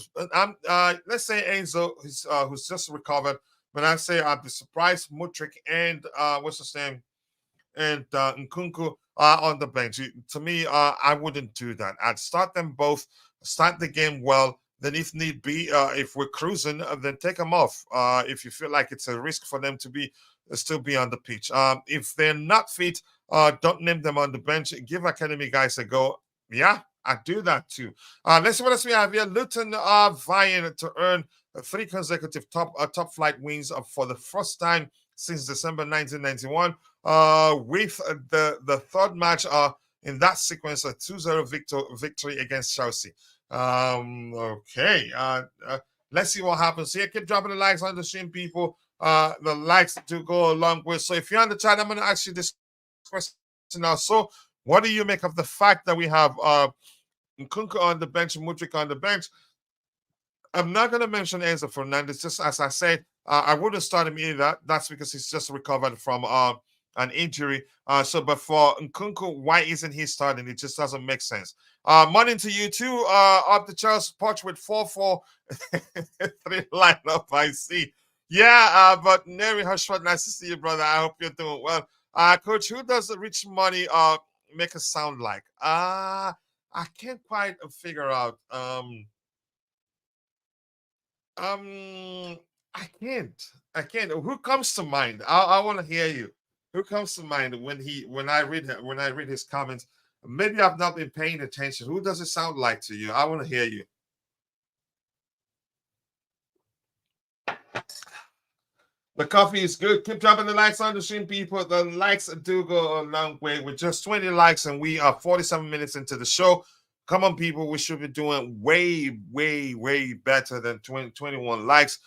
let's say Enzo, who's just recovered. But I say I'd be surprised Mudryk and what's his name, and Nkunku on the bench. To me, I wouldn't do that. I'd start them both, start the game well. Then, if need be, if we're cruising, then take them off. If you feel like it's a risk for them to still be on the pitch. If they're not fit, don't name them on the bench. Give academy guys a go. Yeah, I do that too. Let's see what else we have here. Luton are vying to earn 3 consecutive top flight wins for the first time since December 1991. With the third match in that sequence, a 2-0 victory against Chelsea. Okay. Let's see what happens here. Keep dropping the likes on the stream, people. The likes do go a long way. So if you're on the chat, I'm going to ask you this question now. So what do you make of the fact that we have Nkunku on the bench and Mudryk on the bench? I'm not going to mention Enzo Fernandez. Just as I said, I wouldn't start him either. That's because he's just recovered from an injury. But for Nkunku, why isn't he starting? It just doesn't make sense. Morning to you too. Up the Charles Poch with 4-4-3 lineup. I see. Yeah, but Neri Hushford, nice to see you, brother. I hope you're doing well. Coach, who does the rich money make us sound like? I can't quite figure out. I can't. Who comes to mind? I want to hear you. Who comes to mind when I read his comments? Maybe I've not been paying attention. Who does it sound like to you? I want to hear you. The coffee is good. Keep dropping the likes on the stream, people. The likes do go a long way. With just 20 likes, and we are 47 minutes into the show. Come on, people. We should be doing way, way, way better than 21 likes.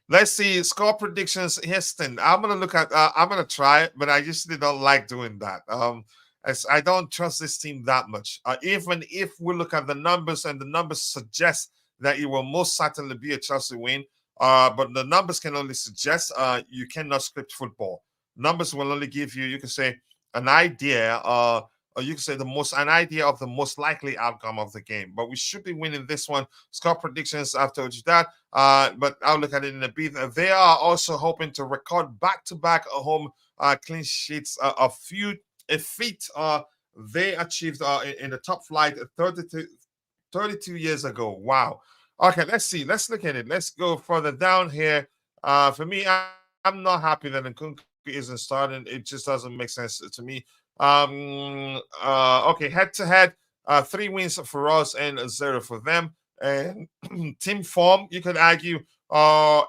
Let's see. Score predictions. Houston. I'm going to try it, but I usually don't like doing that. As I don't trust this team that much. Even if we look at the numbers, and the numbers suggest that it will most certainly be a Chelsea win. But the numbers can only suggest. You cannot script football. Numbers will only give you can say, an idea, or you can say an idea of the most likely outcome of the game. But we should be winning this one. Score predictions, I've told you that. But I'll look at it in a bit. They are also hoping to record back-to-back home clean sheets. A feat they achieved in the top flight 32 years ago. Wow. Okay, let's see. Let's look at it. Let's go further down here. For me, I'm not happy that Nkunku isn't starting. It just doesn't make sense to me. Okay, head-to-head, 3 wins for us and 0 for them. And team form, you could argue,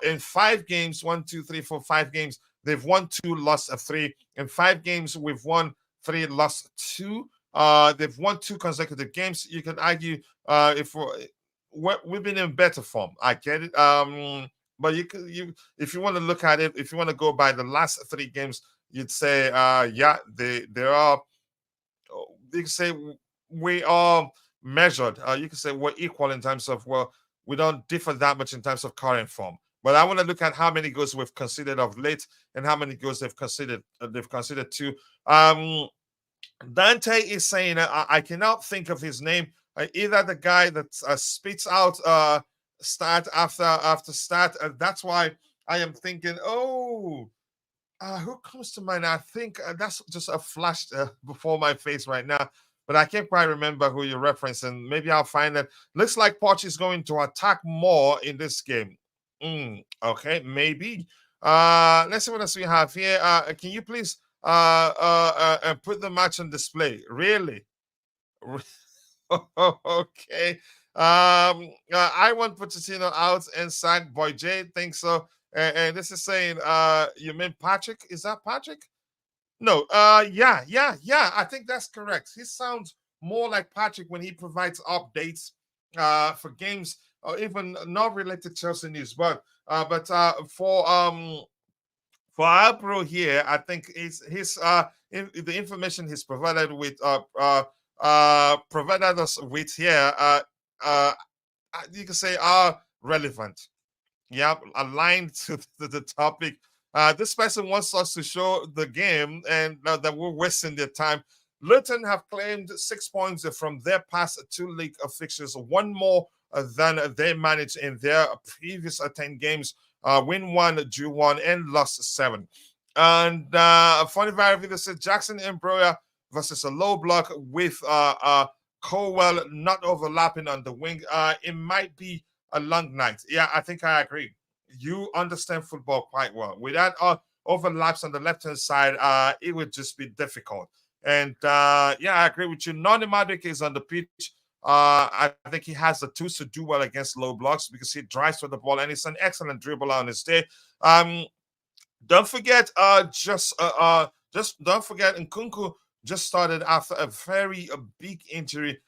in 5 games, 1, 2, 3, 4, 5 games, they've won 2, lost 3. In 5 games, we've won 3, lost 2. They've won 2 consecutive games. You could argue we've been in better form. I get it. But if you want to look at it, if you want to go by the last 3 games, you'd say, yeah, they are you can say we are measured. You can say we're equal in terms of, well, we don't differ that much in terms of current form. But I want to look at how many goals we've considered of late and how many goals they've considered. They've considered too. Dante is saying, I cannot think of his name. Either the guy that spits out start after start. That's why I am thinking, oh, who comes to mind? I think that's just a flash before my face right now, but I can't quite remember who you're referencing. Maybe I'll find it. Looks like Poch is going to attack more in this game. Okay, maybe. Let's see what else we have here. Can you please put the match on display? Really? Okay. I want Pochettino out inside. Boy J thinks so. And this is saying, you mean Patrick? Is that Patrick? No. Yeah. I think that's correct. He sounds more like Patrick when he provides updates for games or even not related to Chelsea news. But for our pro here, I think the information he's provided with provided us with here uh you can say are relevant. Yeah, aligned to the topic. This person wants us to show the game and that we're wasting their time. Luton have claimed 6 points from their past 2 league fixtures, one more than they managed in their previous 10 games. Win 1, drew 1, and lost 7. And funny video says Jackson Embroya versus a low block with Colwell not overlapping on the wing. It might be a long night. Yeah, I think I agree. You understand football quite well. Without overlaps on the left-hand side, it would just be difficult. And yeah, I agree with you. Noni Mudryk is on the pitch. I think he has the tools to do well against low blocks because he drives for the ball and he's an excellent dribbler on his day. Don't forget, just don't forget, Nkunku just started after a very big injury.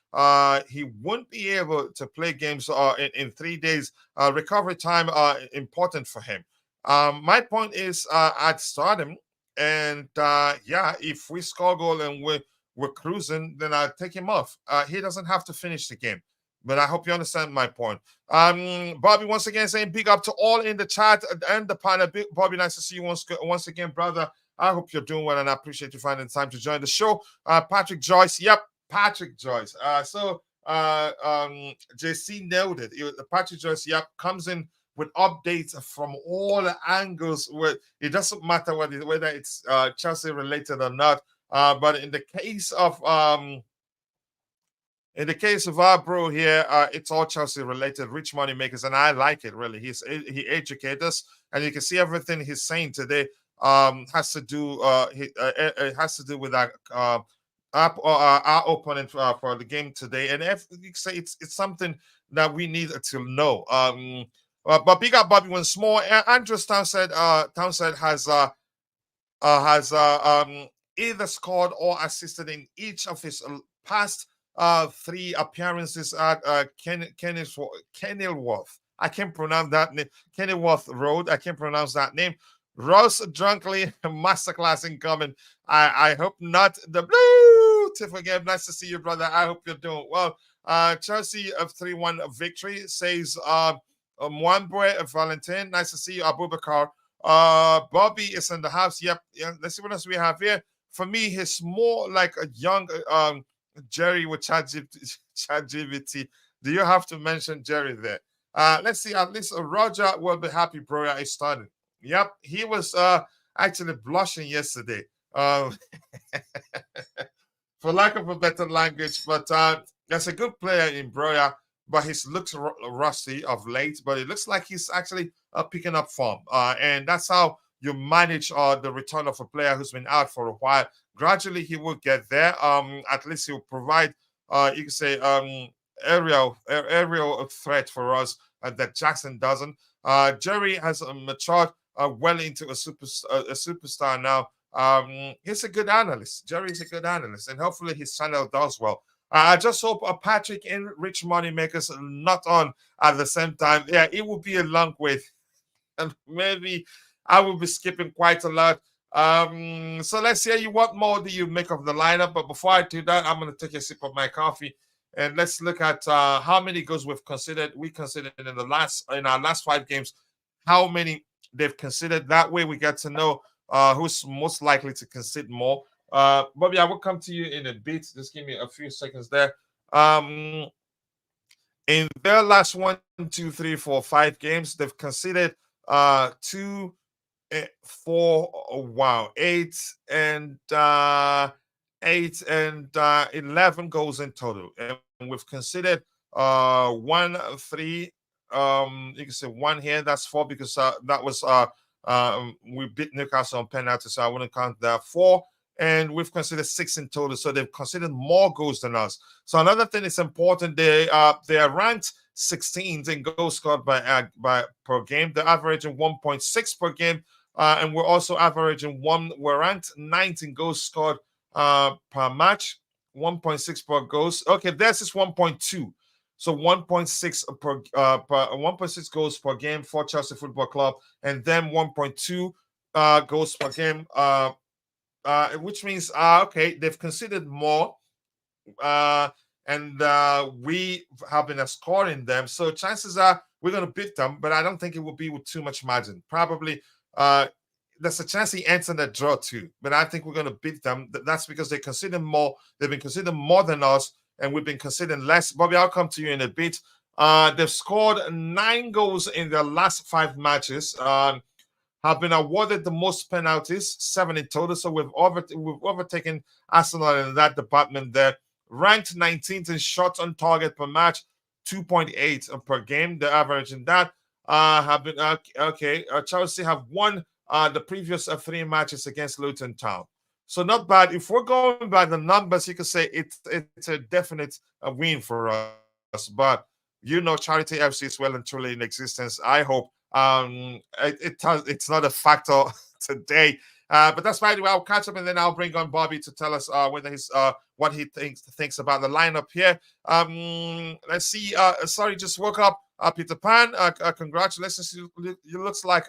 He won't be able to play games in 3 days. Recovery time important for him. My point is, I'd start him, and yeah, if we score goal and we're cruising, then I'll take him off. He doesn't have to finish the game. But I hope you understand my point. Bobby, once again, saying big up to all in the chat and the panel. Bobby, nice to see you once again, brother. I hope you're doing well, and I appreciate you finding time to join the show. Patrick Joyce, yep, Patrick Joyce. JC nailed it. Patrick Joyce, yep, comes in with updates from all angles. It doesn't matter whether it's Chelsea related or not. But in the case of our bro here, it's all Chelsea related, rich money makers, and I like it really. He educates us, and you can see everything he's saying today has to do with our opponent for the game today, and if you say it's something that we need to know. But big up Bobby once more. Andrew Townsend has either scored or assisted in each of his past 3 appearances at Kenilworth. I can't pronounce that name. Kenilworth Road. I can't pronounce that name. Ross Drunkley masterclass incoming. I hope not. The blue tip again. Nice to see you, brother. I hope you're doing well. Chelsea of 3-1 victory, says Mwambwe Valentin. Nice to see you, Abubakar. Bobby is in the house. Yep. Yeah. Let's see what else we have here. For me, he's more like a young Jerry with ChatGPT. Do you have to mention Jerry there? Let's see. At least Roger will be happy, bro. I started. Yep, he was actually blushing yesterday, for lack of a better language. But there's a good player in Broya, but his looks rusty of late. But it looks like he's actually picking up form, and that's how you manage the return of a player who's been out for a while. Gradually, he will get there. At least he'll provide, you can say, aerial threat for us that Jackson doesn't. Jerry has matured well into a superstar now. He's a good analyst. Jerry's a good analyst, and hopefully his channel does well. I just hope Patrick and Rich Money Makers are not on at the same time. Yeah, it will be a long wait, and maybe I will be skipping quite a lot. So let's hear you. What more do you make of the lineup? But before I do that, I'm going to take a sip of my coffee and let's look at how many goals we considered in our last 5 games, how many they've considered. That way we get to know who's most likely to concede more. Bobby, I will come to you in a bit. Just give me a few seconds there. In their last 1, 2, 3, 4, 5 games, they've conceded 2, 4, wow, 11 goals in total, and we've considered 1, 3. You can say one here. That's 4 because that was we beat Newcastle on penalty, so I wouldn't count that. 4, and we've considered 6 in total. So they've considered more goals than us. So another thing is important. They are ranked 16th in goals scored by per game. They're averaging 1.6 per game. And we're also averaging we're ranked 9th in goals scored per match, 1.6 per goals. Okay, this is 1.2. So 1.6 per 1.6 goals per game for Chelsea Football Club, and then 1.2 goals per game, which means okay, they've considered more, and we have been scoring them. So chances are we're going to beat them, but I don't think it will be with too much margin. Probably there's a chance he ends in the draw too, but I think we're going to beat them. That's because they consider more. They've been considered more than us, and we've been considering less. Bobby, I'll come to you in a bit. They've scored 9 goals in their last 5 matches. Have been awarded the most penalties, 7 in total. So we've overtaken Arsenal in that department there. Ranked 19th in shots on target per match, 2.8 per game. The average in that have been okay. Chelsea have won the previous 3 matches against Luton Town. So not bad. If we're going by the numbers, you could say it's a definite win for us. But Charity FC is well and truly in existence. I hope it's not a factor today. But that's fine. I'll catch up and then I'll bring on Bobby to tell us whether he's what he thinks about the lineup here. Let's see. Sorry, just woke up. Peter Pan. Congratulations. You looks like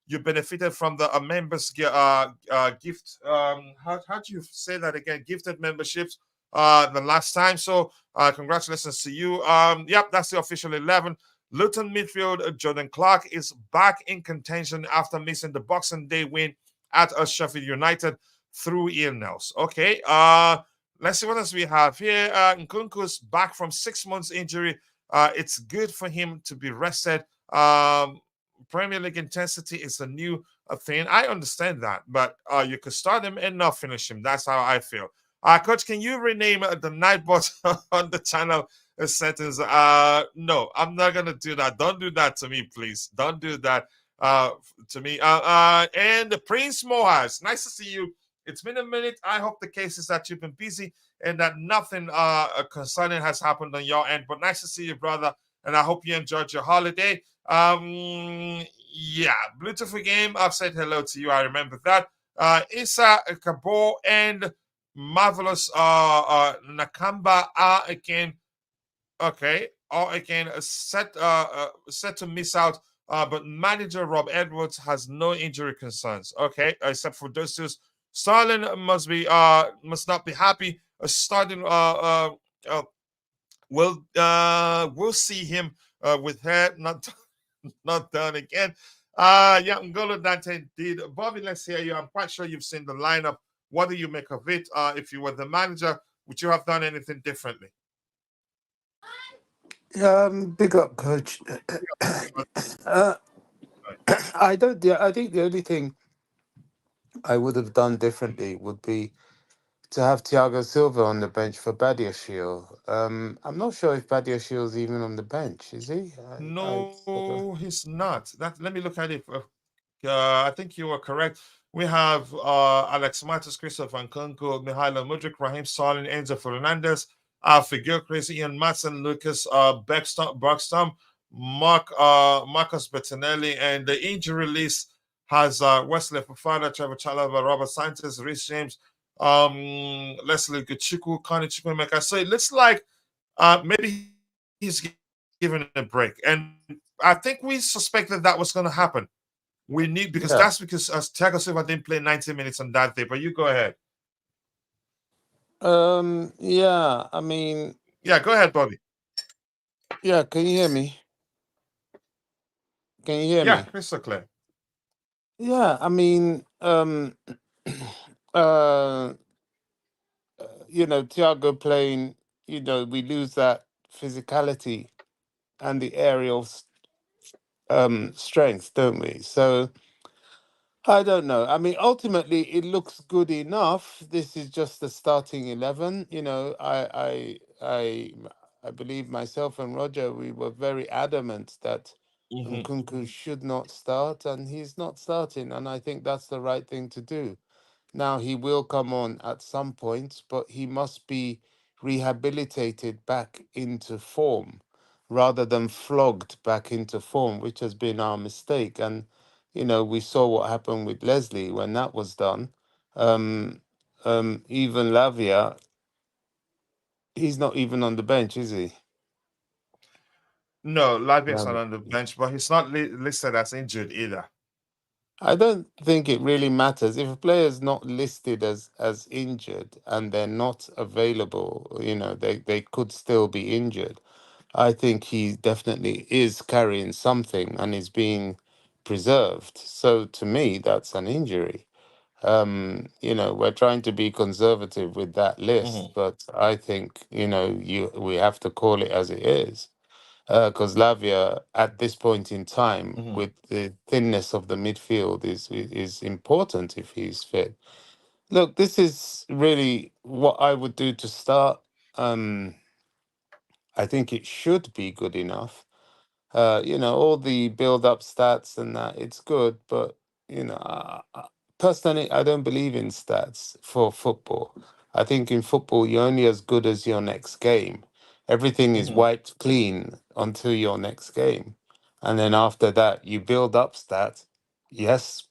you benefited from the members gift. How do you say that again? Gifted memberships the last time. So congratulations to you. Yep, that's the official 11. Luton midfield Jordan Clark is back in contention after missing the Boxing Day win at Sheffield United through illness. Okay, let's see what else we have here. Nkunku's back from 6 months injury. It's good for him to be rested. Premier League intensity is a new thing. I understand that, but you could start him and not finish him. That's how I feel. Coach, can you rename the Nightbot on the channel settings? No, I'm not gonna do that. Don't do that to me, please. Don't do that to me. And Prince Mohas, nice to see you. It's been a minute. I hope the case is that you've been busy and that nothing concerning has happened on your end. But nice to see you, brother. And I hope you enjoyed your holiday. Yeah, beautiful game. I've said hello to you. I remember that. Issa Kabo and Marvelous Nakamba are again set to miss out. But manager Rob Edwards has no injury concerns. Okay, except for those two. Starling must not be happy. Starting we'll see him with hair not done again. Yeah, N'Golo Dante did. Bobby, let's hear you. I'm quite sure you've seen the lineup. What do you make of it? If you were the manager, would you have done anything differently? Big up, coach. I don't. Yeah, I think the only thing I would have done differently would be to have Thiago Silva on the bench for Badiashile. I'm not sure if Badiashile's even on the bench. Is he? No, he's not. Let me look at it. I think you are correct. We have Alex Matos, Christopher Nkunku, Mykhailo, Mudryk, Raheem Sterling, Enzo Fernandez, Alfie Gilchrist, Ian Matson, Lucas Buxton, Marcus Bettinelli, and the injury list has Wesley Fofana, Trevor Chalobah, Robert Sanchez, Rhys James, Leslie Guchuku, Connie Chukwemeka. So it looks like maybe he's given a break, and I think we suspected that was going to happen. We need because Yeah. that's because Thiago Silva didn't play 90 minutes on that day. But you go ahead. Yeah. I mean, Yeah, go ahead, Bobby. yeah. Can you hear me? Can you hear Yeah, me? crystal clear. Yeah. I mean, uh, Thiago playing. We lose that physicality and the aerial strength, don't we? So I don't know. I mean, ultimately, it looks good enough. This is just the starting 11. I believe myself and Roger, we were very adamant that Hmm. Nkunku should not start, and he's not starting. And I think that's the right thing to do. Now, he will come on at some point, but he must be rehabilitated back into form rather than flogged back into form, which has been our mistake. And, we saw what happened with Leslie when that was done. Um, even Lavia, he's not even on the bench, is he? No, Ladvik's not Lavia. on the bench, but he's not listed as injured either. I don't think it really matters if a player is not listed as injured and they're not available. They could still be injured. I think he definitely is carrying something and is being preserved. So to me, that's an injury. We're trying to be conservative with that list, Hmm. but I think we have to call it as it is. Because Lavia, at this point in time, Hmm. with the thinness of the midfield, is important if he's fit. Look, this is really what I would do to start. Um, I think it should be good enough. All the build-up stats and that, it's good, but personally, I don't believe in stats for football. I think in football, you're only as good as your next game. Everything is Hmm. wiped clean until your next game. And then after that, you build up stats. Yes,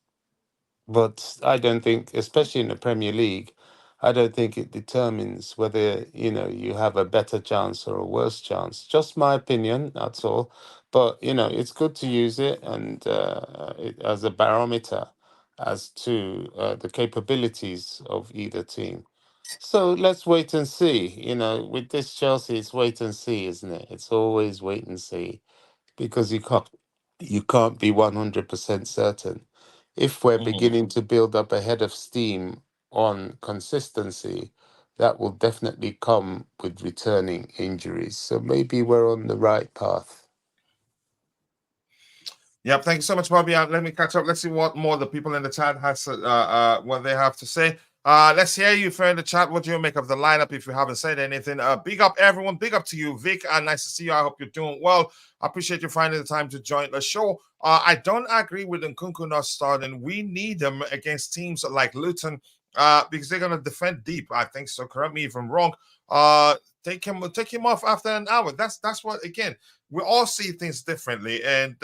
but I don't think, especially in the Premier League, I don't think it determines whether, you have a better chance or a worse chance. Just my opinion, that's all. But, it's good to use it and as a barometer as to the capabilities of either team. So let's wait and see. With this Chelsea, it's wait and see, isn't it? It's always wait and see because you can't be 100% certain. If we're Hmm. beginning to build up a head of steam on consistency, that will definitely come with returning injuries. So maybe we're on the right path. Yep, thank you so much, Bobby. Let me catch up. Let's see what more the people in the chat has what they have to say. Let's hear you for in the chat. What do you make of the lineup if you haven't said anything? Big up everyone. Big up to you, Vic. Nice to see you. I hope you're doing well. I appreciate you finding the time to join the show. I don't agree with Nkunku not starting. We need them against teams like Luton because they're gonna defend deep. I think so. Correct me if I'm wrong. Take him off after an hour. That's what again. We all see things differently, and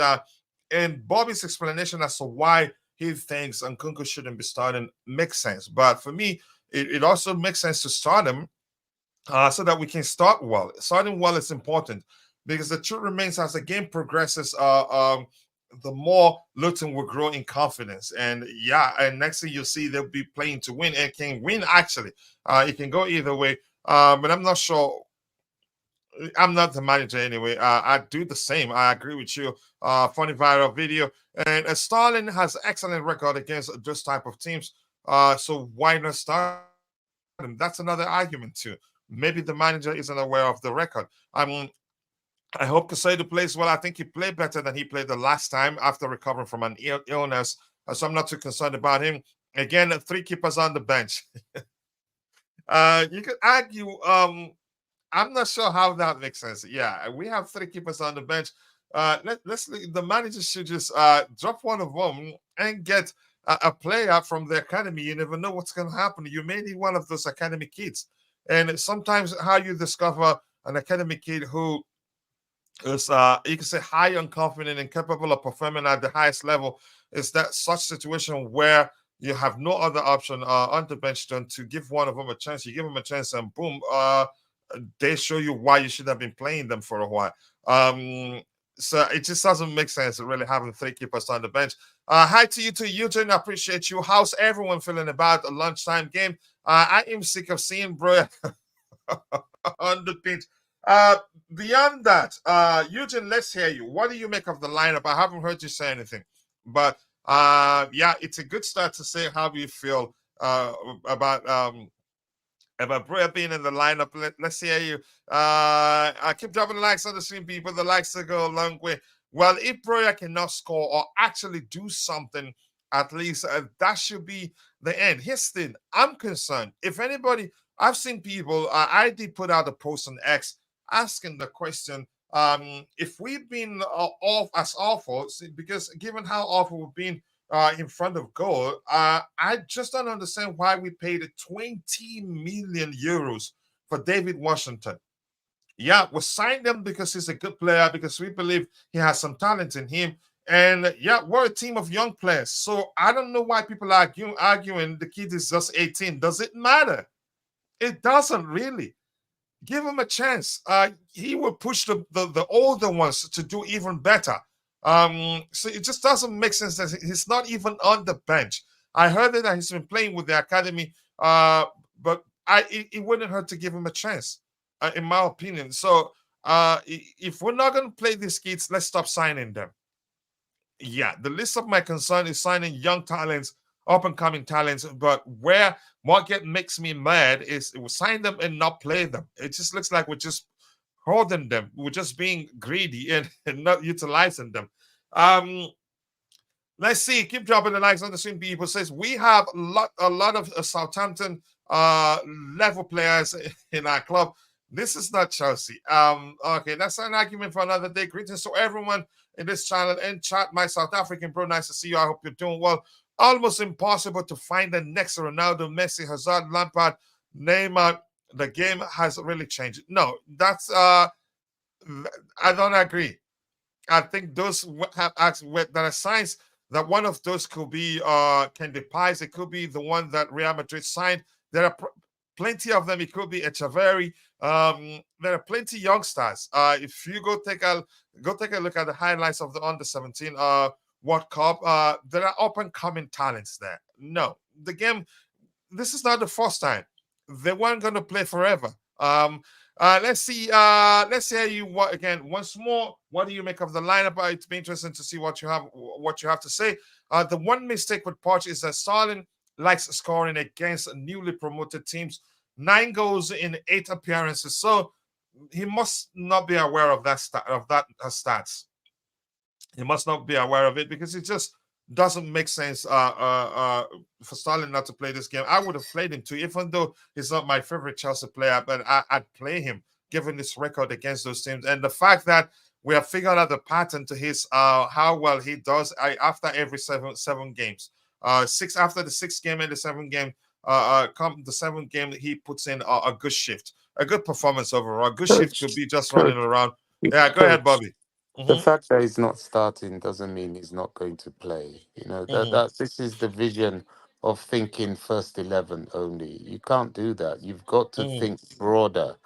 Bobby's explanation as to why he thinks Nkunku shouldn't be starting makes sense. But for me, it also makes sense to start him so that we can start well. Starting well is important because the truth remains as the game progresses, the more Luton will grow in confidence. And yeah, and next thing you'll see, they'll be playing to win and can win actually. It can go either way. But I'm not sure. I'm not the manager anyway. I do the same. I agree with you. Funny viral video. And Stalin has excellent record against this type of teams. So why not start him? That's another argument too. Maybe the manager isn't aware of the record. I mean, I hope Casado plays well. I think he played better than he played the last time after recovering from an illness. So I'm not too concerned about him. Again, three keepers on the bench. You could argue. I'm not sure how that makes sense. Yeah, we have three keepers on the bench. The manager should just drop one of them and get a player from the academy. You never know what's going to happen. You may need one of those academy kids, and sometimes how you discover an academy kid who is you can say high on confident and capable of performing at the highest level is that such situation where you have no other option on the bench than to give one of them a chance. You give them a chance and boom, they show you why you should have been playing them for a while. So it just doesn't make sense really having three keepers on the bench. Hi to you too, Eugene. I appreciate you. How's everyone feeling about a lunchtime game? I am sick of seeing bro on the pitch. Uh, Beyond that, Eugene, let's hear you. What do you make of the lineup? I haven't heard you say anything, but yeah, it's a good start to say how you feel about Bria being in the lineup. Let's hear you. I keep dropping the likes on the stream, people. The likes to go a long way. Well, if Broya cannot score or actually do something, at least that should be the end. Here's the thing. I'm concerned. If anybody, I've seen people, I did put out a post on X asking the question, if we've been off as awful, because given how awful we've been in front of goal. I just don't understand why we paid 20 million euros for David Washington. Yeah, we signed him because he's a good player, because we believe he has some talent in him. And yeah, we're a team of young players. So I don't know why people are arguing the kid is just 18. Does it matter? It doesn't really. Give him a chance. He will push the older ones to do even better. So it just doesn't make sense that he's not even on the bench. I heard that he's been playing with the academy, but it wouldn't hurt to give him a chance, in my opinion. So if we're not going to play these kids, let's stop signing them. Yeah, the list of my concern is signing young talents, up and coming talents. But where what get makes me mad is we sign them and not play them. It just looks like we're just holding them. We're just being greedy and not utilizing them. Um, let's see. Keep dropping the likes on the stream. People says we have a lot of Southampton level players in our club. This is not Chelsea. Okay, that's an argument for another day. Greetings to everyone in this channel and chat. My South African bro, nice to see you. I hope you're doing well. Almost impossible to find the next Ronaldo, Messi, Hazard, Lampard, Neymar. The game has really changed. No, that's I don't agree. I think those have that are signs that one of those could be Candy Pies. It could be the one that Real Madrid signed. There are plenty of them. It could be Echeverry. There are plenty youngsters. If you go take a look at the highlights of the under 17 World Cup, there are up and coming talents there. No, the game. This is not the first time. They weren't going to play forever. Let's see. Let's hear you what again once more. What do you make of the lineup? It's be interesting to see what you have to say. The one mistake with Poch is that Starlin likes scoring against newly promoted teams. 9 goals in 8 appearances. So he must not be aware of that stats. He must not be aware of it because it just doesn't make sense for Stalin not to play this game. I would have played him too, even though he's not my favorite Chelsea player, but I'd play him given his record against those teams. And the fact that we have figured out the pattern to his how well he does after every seven games. Six after the sixth game and the seventh game, come the seventh game, he puts in a good shift, a good performance overall. A good shift could Coach, be just running coach, around. Yeah, go ahead, coach. Bobby. The Mm-hmm, fact that he's not starting doesn't mean he's not going to play. You know mm-hmm, that this is the vision of thinking first 11 only. You can't do that. You've got to mm-hmm, think broader.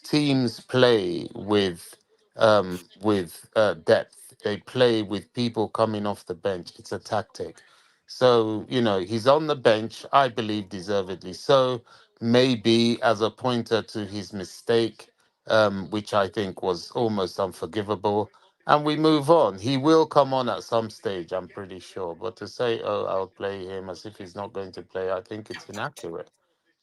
Teams play with depth. They play with people coming off the bench. It's a tactic. So he's on the bench. I believe deservedly so. Maybe as a pointer to his mistake, which I think was almost unforgivable, and we move on. He will come on at some stage, I'm pretty sure. But to say, oh, I'll play him as if he's not going to play, I think it's inaccurate.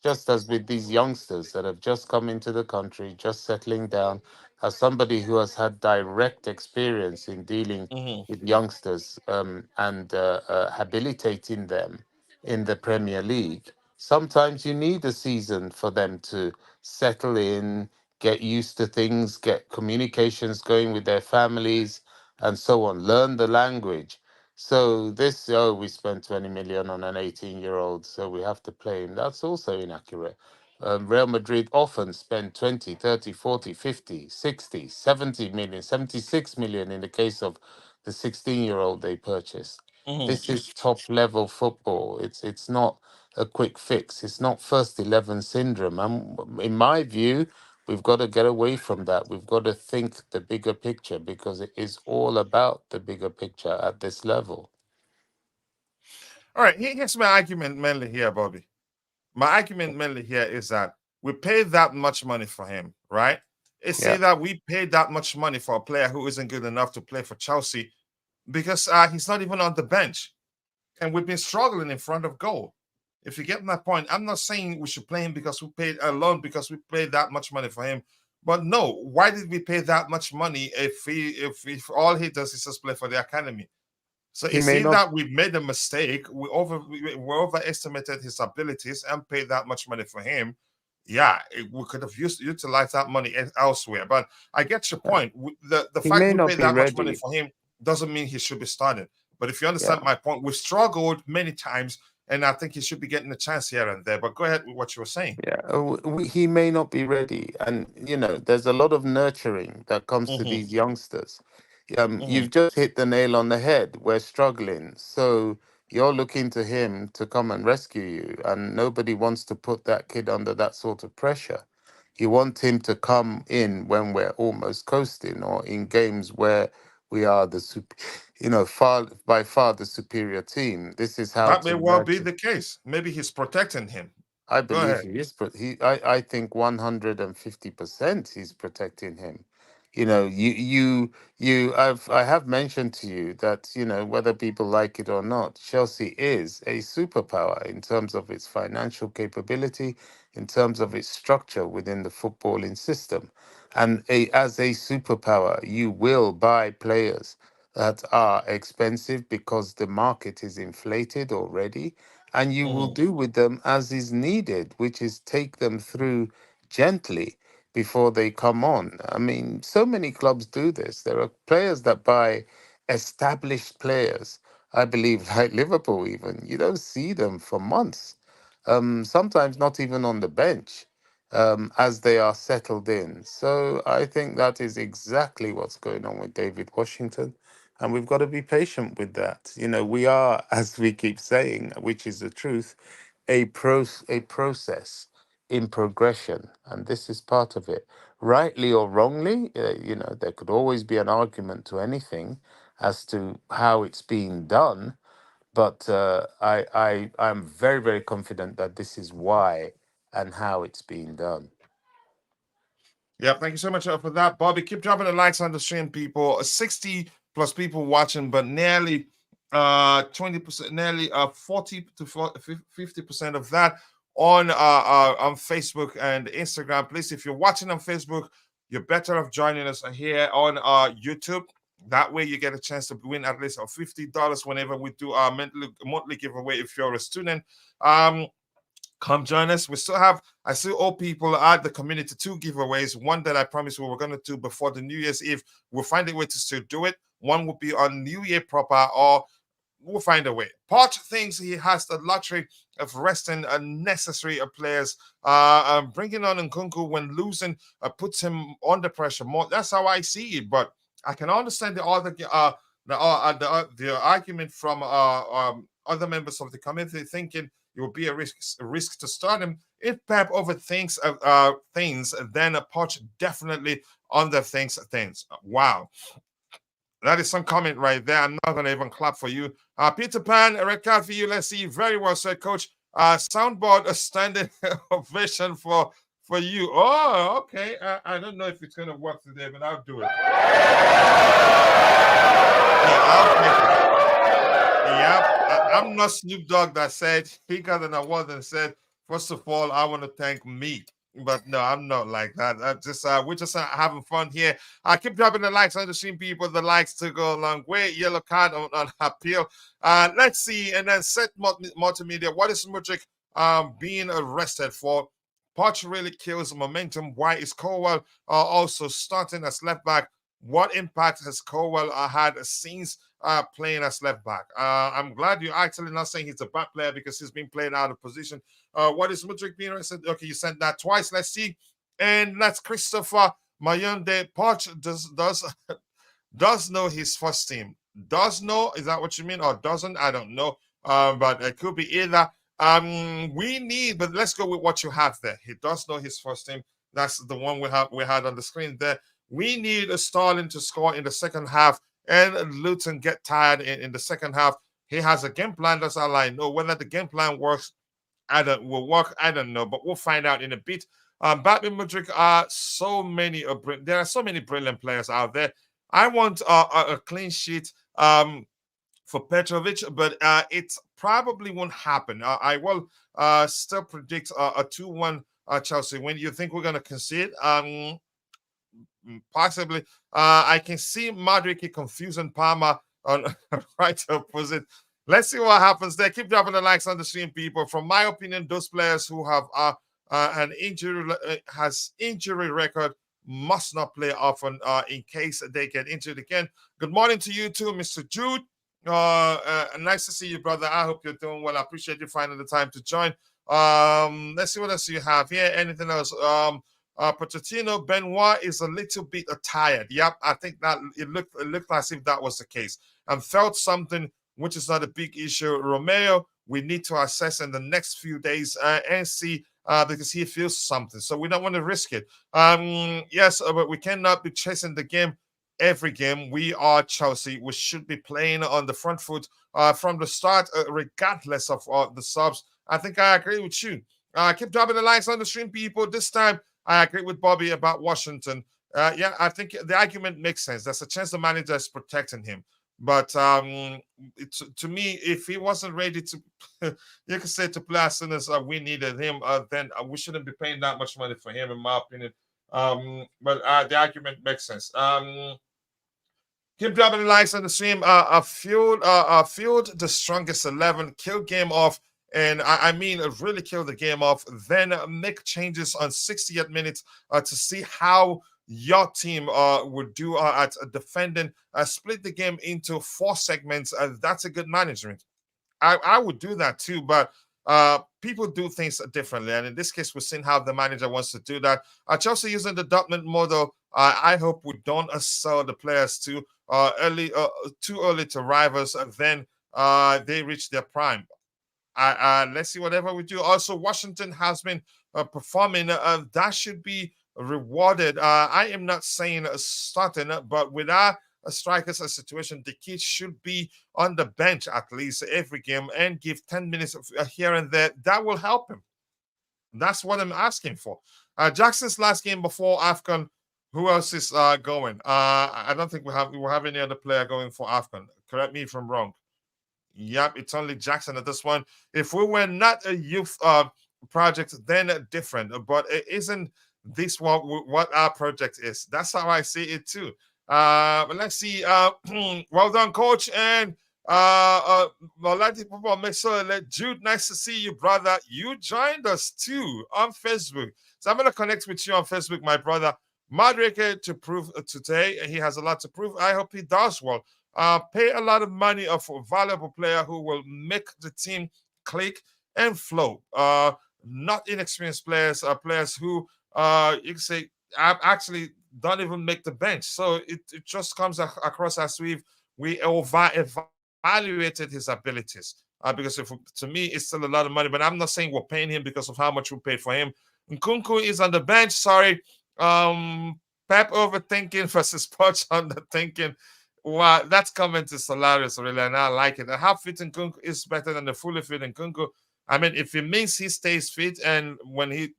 Just as with these youngsters that have just come into the country, just settling down, as somebody who has had direct experience in dealing mm-hmm, with youngsters and habilitating them in the Premier League, sometimes you need a season for them to settle in, get used to things, get communications going with their families, and so on, learn the language. So this, oh, we spent 20 million on an 18-year-old, so we have to play him. That's also inaccurate. Real Madrid often spend 20, 30, 40, 50, 60, 70 million, 76 million in the case of the 16-year-old they purchased. mm-hmm. This is top level football. It's not a quick fix. It's not first 11 syndrome. And in my view, We've got to get away from that. We've got to think the bigger picture, because it is all about the bigger picture at this level. All right, here's my argument mainly here, Bobby. My argument mainly here is that we paid that much money for him, right? It's say Yeah. that we paid that much money for a player who isn't good enough to play for Chelsea because he's not even on the bench. And we've been struggling in front of goal. If you get my point, I'm not saying we should play him because we paid a loan because we paid that much money for him. But no, why did we pay that much money if all he does is just play for the academy? So He it may seems not. that we made a mistake. We overestimated his abilities and paid that much money for him. Yeah, we could have utilized that money elsewhere. But I get your point. The He fact may we not paid be that much money ready. for him doesn't mean he should be started. But if you understand Yeah. my point, we struggled many times, and I think he should be getting a chance here and there. But go ahead with what you were saying. Yeah, he may not be ready, and there's a lot of nurturing that comes to Mm-hmm, these youngsters. mm-hmm. You've just hit the nail on the head. We're struggling, so you're looking to him to come and rescue you, and nobody wants to put that kid under that sort of pressure. You want him to come in when we're almost coasting, or in games where we are far by far the superior team. This is how That may to well be nurture. the case. Maybe he's protecting him. I Go believe ahead. he is, but I think 150% he's protecting him. I have mentioned to you that, whether people like it or not, Chelsea is a superpower in terms of its financial capability, in terms of its structure within the footballing system. And as a superpower, you will buy players that are expensive because the market is inflated already, and you will Mm-hmm. do with them as is needed, which is take them through gently before they come on. I mean, so many clubs do this. There are players that buy established players. I believe, like Liverpool, even you don't see them for months. Sometimes not even on the bench, as they are settled in. So I think that is exactly what's going on with David Washington. And we've got to be patient with that. We are, as we keep saying, which is the truth, a process in progression, and this is part of it. Rightly or wrongly, there could always be an argument to anything as to how it's being done, but I'm very, very confident that this is why and how it's being done. Yeah, thank you so much for that, Bobby. Keep dropping the likes on the stream, people. 60 plus people watching, but nearly 20%, nearly 40 to 50% of that on Facebook and Instagram. Please, if you're watching on Facebook, you're better off joining us here on YouTube. That way, you get a chance to win at least $50 whenever we do our monthly giveaway. If you're a student, come join us. We still have, I still owe people at the community 2 giveaways. One that I promised we were going to do before the New Year's Eve. We'll find a way to still do it. One will be on New Year proper, or we'll find a way. Poch thinks he has the luxury of resting unnecessary players. Bringing on Nkunku when losing puts him under pressure more. That's how I see it. But I can understand the argument from other members of the committee thinking it will be a risk to start him. If Pep overthinks things, then a Poch definitely underthinks things. Wow. That is some comment right there. I'm not going to even clap for you. Peter Pan, a red card for you. Let's see. Very well said, Coach. Soundboard, a standing ovation for you. Oh, okay. I don't know if it's going to work today, but I'll do it. Yeah, I'll take it. Yeah, I'm not Snoop Dogg that said he got an award and said, first of all, I want to thank me. But no, I'm not like that. We're just having fun here. I keep dropping the likes on the stream, people. The likes to go a long way. Yellow card on appeal. Let's see, and then set multimedia. What is Mudryk being arrested for? Poch really kills momentum. Why is Colwell also starting as left back? What impact has Colwell had since playing as left back? I'm glad you're actually not saying he's a bad player because he's been playing out of position. What is Mudryk being arrested? Okay, you sent that twice. Let's see. And that's Christopher Mayonde. Poch does know his first team. Does know, is that what you mean? Or doesn't? I don't know. But it could be either. But let's go with what you have there. He does know his first team. That's the one we had on the screen there. We need a Sterling to score in the second half, and Luton get tired in the second half. He has a game plan that's outlined. No, whether the game plan works, will work. I don't know, but we'll find out in a bit. Batman Mudryk are so many. There are so many brilliant players out there. I want a clean sheet for Petrovic, but it probably won't happen. I will still predict a 2-1 Chelsea. When you think we're going to concede, possibly. I can see Mudryk confusing Palmer on right opposite. Let's see what happens there. Keep dropping the likes on the stream, people. From my opinion, those players who have an injury record must not play often in case they get injured again. Good morning to you too, Mr. Jude. Nice to see you, brother. I hope you're doing well. I appreciate you finding the time to join. Let's see what else you have here. Anything else? Pochettino, Benoit is a little bit tired. Yep, I think that it looked as if that was the case. And felt something, which is not a big issue. Romeo, we need to assess in the next few days and see because he feels something. So we don't want to risk it. Yes, but we cannot be chasing the game every game. We are Chelsea. We should be playing on the front foot from the start, regardless of the subs. I think I agree with you. Keep dropping the likes on the stream, people. This time, I agree with Bobby about Washington. Yeah, I think the argument makes sense. There's a chance the manager is protecting him. But to me, if he wasn't ready to, you could say to play as soon as we needed him, then we shouldn't be paying that much money for him, in my opinion. But the argument makes sense. Keep dropping the likes on the stream. Fueled the strongest 11, kill game off. And I mean, really kill the game off. Then make changes on 60th minute to see how your team would do at defending. Split the game into 4 segments. That's a good management. I would do that too, but people do things differently. And in this case, we're seeing how the manager wants to do that. Chelsea using the Dortmund model. I hope we don't sell the players too early to rivals, and then they reach their prime. Let's see whatever we do. Also, Washington has been performing. That should be rewarded. I am not saying starting, but with our strikers situation, the kid should be on the bench at least every game and give 10 minutes here and there. That will help him. That's what I'm asking for. Jackson's last game before AFCON. Who else is going? I don't think we have any other player going for AFCON. Correct me if I'm wrong. Yep, it's only Jackson at this one. If we were not a youth project, then different. But it isn't this what our project is. That's how I see it too. But let's see. Well done, coach. And Jude, nice to see you, brother. You joined us too on Facebook. So I'm going to connect with you on Facebook, my brother. Mudryk to prove today. He has a lot to prove. I hope he does well. Pay a lot of money for a valuable player who will make the team click and flow. Not inexperienced players, players who you can say actually don't even make the bench. So it just comes across as we evaluated his abilities. Because to me, it's still a lot of money, but I'm not saying we're paying him because of how much we paid for him. Nkunku is on the bench. Sorry. Pep overthinking versus Poch underthinking. Wow, that comment is hilarious, really, and I like it. A half fit Nkunku is better than the fully fit Nkunku. I mean, if it means he stays fit and when he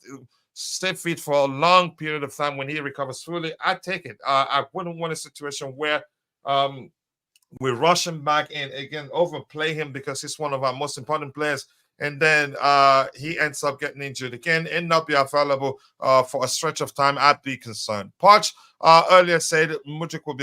stay fit for a long period of time, when he recovers fully, I take it. I wouldn't want a situation where we rush him back and again overplay him because he's one of our most important players, and then he ends up getting injured again and not be available for a stretch of time. I'd be concerned. Poch earlier said Mudryk will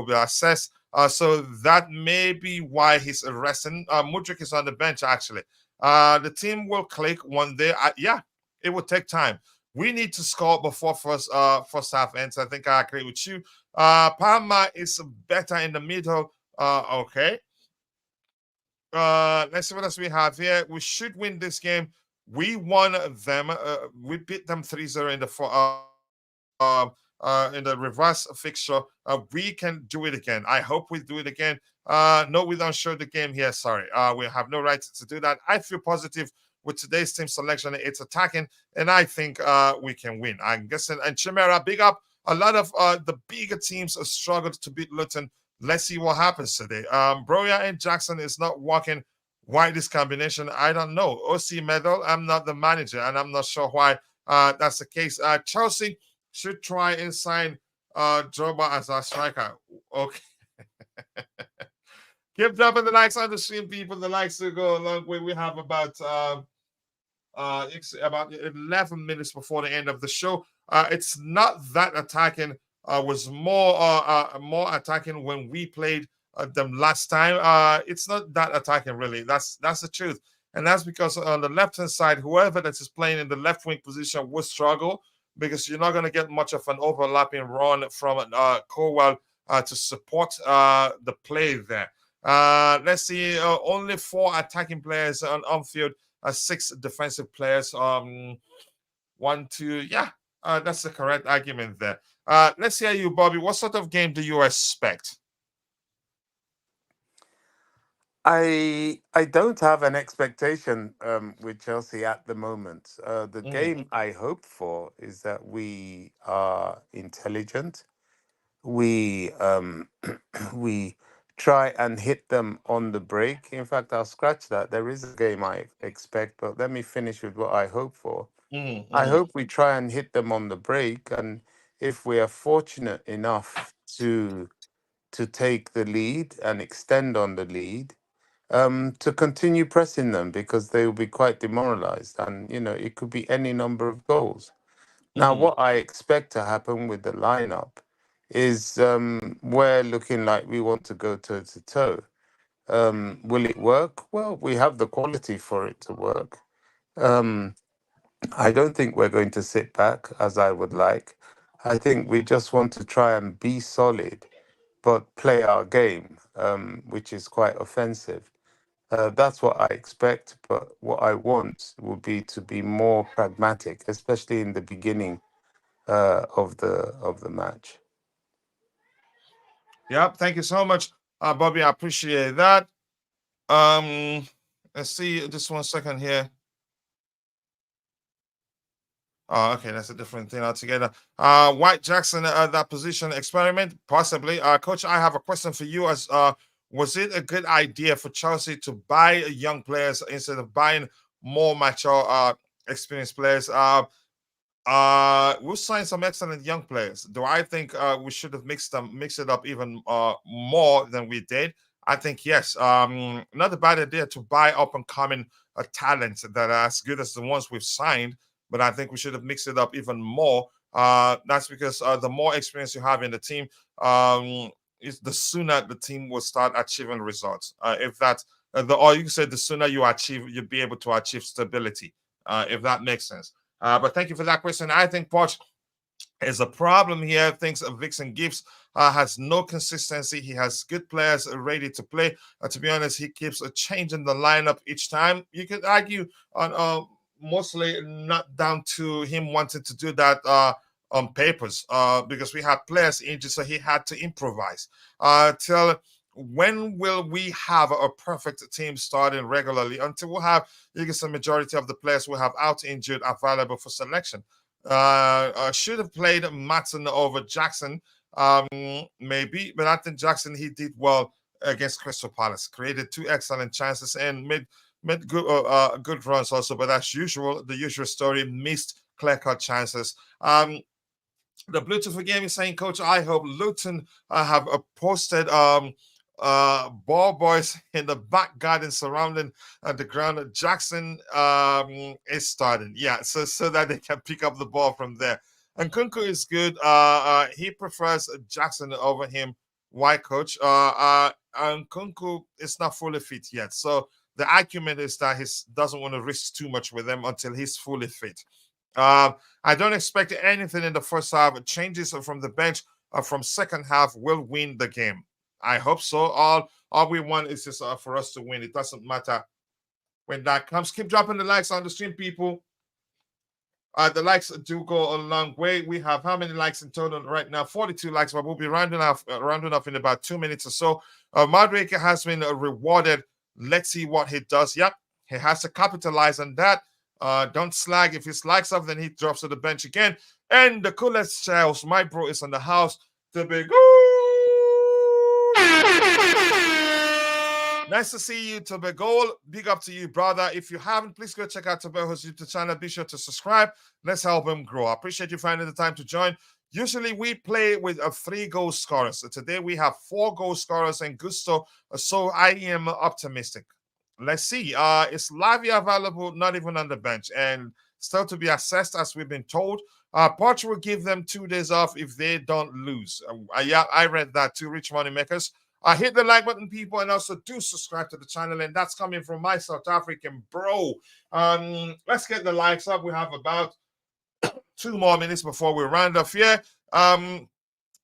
be assessed, so that may be why he's resting. Mudryk is on the bench actually. The team will click one day. Yeah, it will take time. We need to score before first half ends. I think I agree with you. Palma is better in the middle. Okay. Let's see what else we have here. We should win this game. We won them. We beat them 3-0 in the reverse fixture. We can do it again. I hope we do it again. No, we don't show the game here. Sorry. We have no right to do that. I feel positive with today's team selection. It's attacking, and I think we can win. I'm guessing. And Chimera, big up. A lot of the bigger teams have struggled to beat Luton. Let's see what happens today. Broya and Jackson is not working. Why this combination? I don't know. OC Medal, I'm not the manager, and I'm not sure why that's the case. Chelsea should try and sign Drogba as our striker. Okay. Keep dropping the likes on the stream, people. The likes to go a long way. We have about it's about 11 minutes before the end of the show. It's not that attacking. Was more attacking when we played them last time. It's not that attacking really. That's the truth, and that's because on the left hand side, whoever that is playing in the left wing position will struggle because you're not going to get much of an overlapping run from Colwell to support the play there. Let's see, only 4 attacking players on field, 6 defensive players. 1, 2, yeah, that's the correct argument there. Let's hear you, Bobby. What sort of game do you expect? I don't have an expectation with Chelsea at the moment. The game I hope for is that we are intelligent. We we try and hit them on the break. In fact, I'll scratch that. There is a game I expect, but let me finish with what I hope for. I hope we try and hit them on the break, and if we are fortunate enough to take the lead and extend on the lead, to continue pressing them because they will be quite demoralized, and it could be any number of goals. Now, what I expect to happen with the lineup is we're looking like we want to go toe to toe. Will it work? Well, we have the quality for it to work. I don't think we're going to sit back as I would like. I think we just want to try and be solid, but play our game, which is quite offensive. That's what I expect, but what I want would be to be more pragmatic, especially in the beginning of the match. Yep, thank you so much, Bobby. I appreciate that. Let's see, just 1 second here. Oh, okay, that's a different thing altogether. White Jackson, that position experiment, possibly. Coach, I have a question for you. As was it a good idea for Chelsea to buy young players instead of buying more mature, experienced players? We've signed some excellent young players. Do I think we should have mixed it up even more than we did? I think yes. Not a bad idea to buy up and coming talents that are as good as the ones we've signed, but I think we should have mixed it up even more. That's because the more experience you have in the team, is the sooner the team will start achieving results. If that's or you can say the sooner you achieve, you'll be able to achieve stability. If that makes sense. But thank you for that question. I think Poch is a problem here. Thinks Vixen Gibbs has no consistency. He has good players ready to play. To be honest, he keeps changing the lineup each time. You could argue on mostly not down to him wanting to do that on papers because we had players injured, so he had to improvise. Till when will we have a perfect team starting regularly? Until we have, you can say, majority of the players we have out injured available for selection. Should have played Matson over Jackson, maybe, but I think Jackson, he did well against Crystal Palace, created 2 excellent chances and made good runs also. But as usual, the usual story, missed clear-cut chances. The Bluetooth game is saying, Coach, I hope Luton have posted ball boys in the back garden surrounding the ground. Jackson is starting, yeah, so that they can pick up the ball from there. And Nkunku is good. He prefers Jackson over him. Why, Coach? Nkunku is not fully fit yet, so the argument is that he doesn't want to risk too much with him until he's fully fit. I don't expect anything in the first half. Changes from the bench from second half will win the game. I hope so. All we want is just for us to win. It doesn't matter when that comes. Keep dropping the likes on the stream, people. The likes do go a long way. We have how many likes in total right now? 42 likes, but we'll be rounding off in about 2 minutes or so. Mudryk has been rewarded. Let's see what he does. Yep, He has to capitalize on that. Don't slag. If he slags off, then he drops to the bench again. And the coolest shells, my bro is in the house. The big. Nice to see you, Tobago. Big up to you, brother. If you haven't, please go check out Tobago's YouTube channel. Be sure to subscribe. Let's help him grow. I appreciate you finding the time to join. Usually we play with 3 goal scorers. So today we have 4 goal scorers and Gusto. So I am optimistic. Let's see. Is Lavia available? Not even on the bench, and still to be assessed, as we've been told. Poch will give them 2 days off if they don't lose. Yeah, I read that too. Rich money makers. Hit the like button, people, and also do subscribe to the channel. And that's coming from my South African bro. Let's get the likes up. We have about 2 more minutes before we round off here.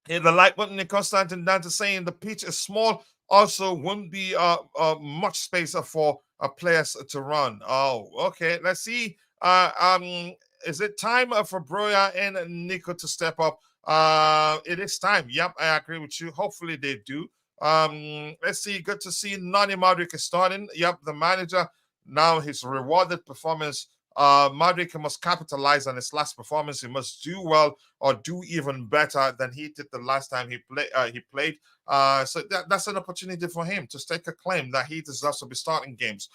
Hit the like button. And Constantine Dante saying the pitch is small. Also, wouldn't be much space for players to run. Oh, okay. Let's see. Is it time for Broya and Nico to step up? It is time. Yep, I agree with you. Hopefully they do. Let's see. Good to see Nani Mudryk is starting. Yep, the manager now his rewarded performance. Mudryk must capitalize on his last performance. He must do well or do even better than he did the last time he played. So that's an opportunity for him to stake a claim that he deserves to be starting games.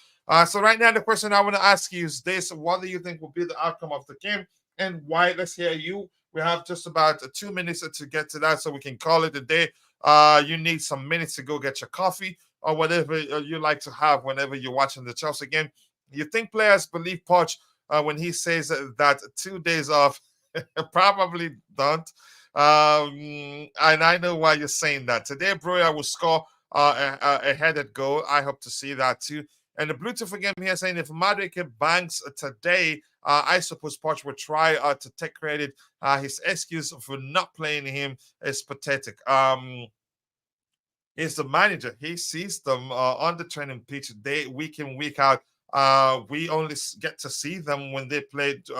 So right now, the question I want to ask you is this: what do you think will be the outcome of the game, and why? Let's hear you. We have just about 2 minutes to get to that, so we can call it a day. You need some minutes to go get your coffee or whatever you like to have whenever you're watching the Chelsea game. You think players believe Poch when he says that 2 days off? Probably don't. And I know why you're saying that. Today, Broya will score a headed goal. I hope to see that too. And the Bluetooth again here saying if Mudryk banks today, I suppose Poch will try to take credit. His excuse for not playing him is pathetic. He's the manager. He sees them on the training pitch week in, week out. We only get to see them when they played in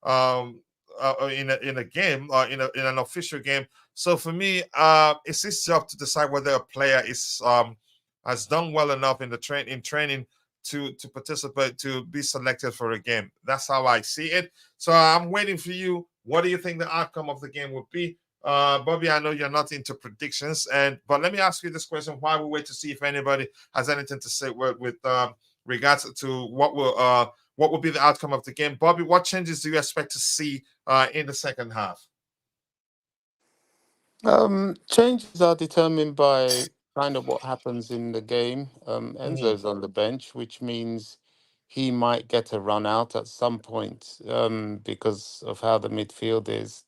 a game, in an official game. So for me, it's his job to decide whether a player is has done well enough in training to participate, to be selected for a game. That's how I see it. So I'm waiting for you. What do you think the outcome of the game will be? Bobby, I know you're not into predictions, but let me ask you this question while we wait to see if anybody has anything to say with regards to what will be the outcome of the game. Bobby, what changes do you expect to see in the second half? Changes are determined by kind of what happens in the game. Enzo's on the bench, which means he might get a run out at some point because of how the midfield is.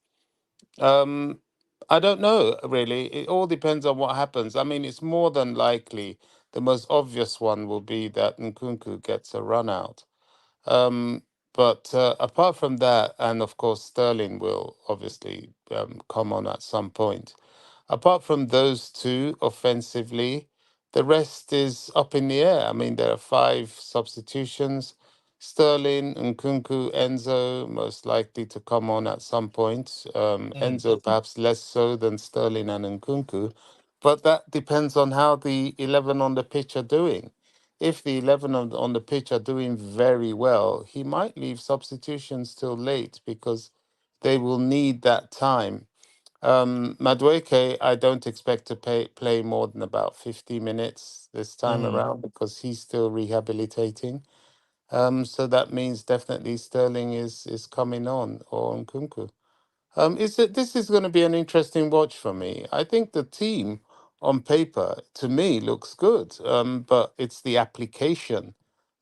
I don't know, really. It all depends on what happens. I mean, it's more than likely the most obvious one will be that Nkunku gets a run out. But apart from that, and of course, Sterling will obviously come on at some point. Apart from those 2 offensively, the rest is up in the air. I mean, there are 5 substitutions. Sterling, Nkunku, Enzo, most likely to come on at some point. Enzo perhaps less so than Sterling and Nkunku. But that depends on how the 11 on the pitch are doing. If the 11 on the pitch are doing very well, he might leave substitutions till late because they will need that time. Madueke, I don't expect to play more than about 50 minutes this time around because he's still rehabilitating. So that means definitely Sterling is coming on, or Nkunku. This is going to be an interesting watch for me. I think the team on paper, to me, looks good, but it's the application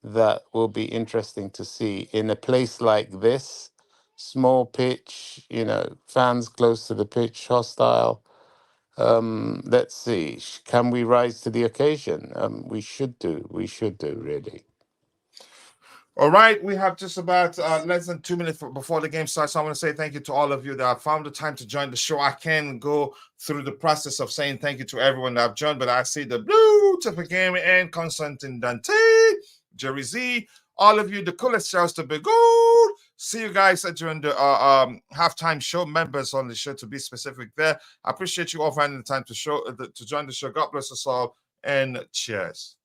that will be interesting to see in a place like this. Small pitch, fans close to the pitch, hostile. Let's see. Can we rise to the occasion? We should do. We should do, really. All right, we have just about less than 2 minutes before the game starts. So I want to say thank you to all of you that have found the time to join the show. I can go through the process of saying thank you to everyone that have joined, but I see the blue tip game and Constantine Dante, Jerry Z, all of you, the coolest shows to be good. See you guys during the halftime show. Members on the show, to be specific. There, I appreciate you all finding the time to join the show. God bless us all, and cheers.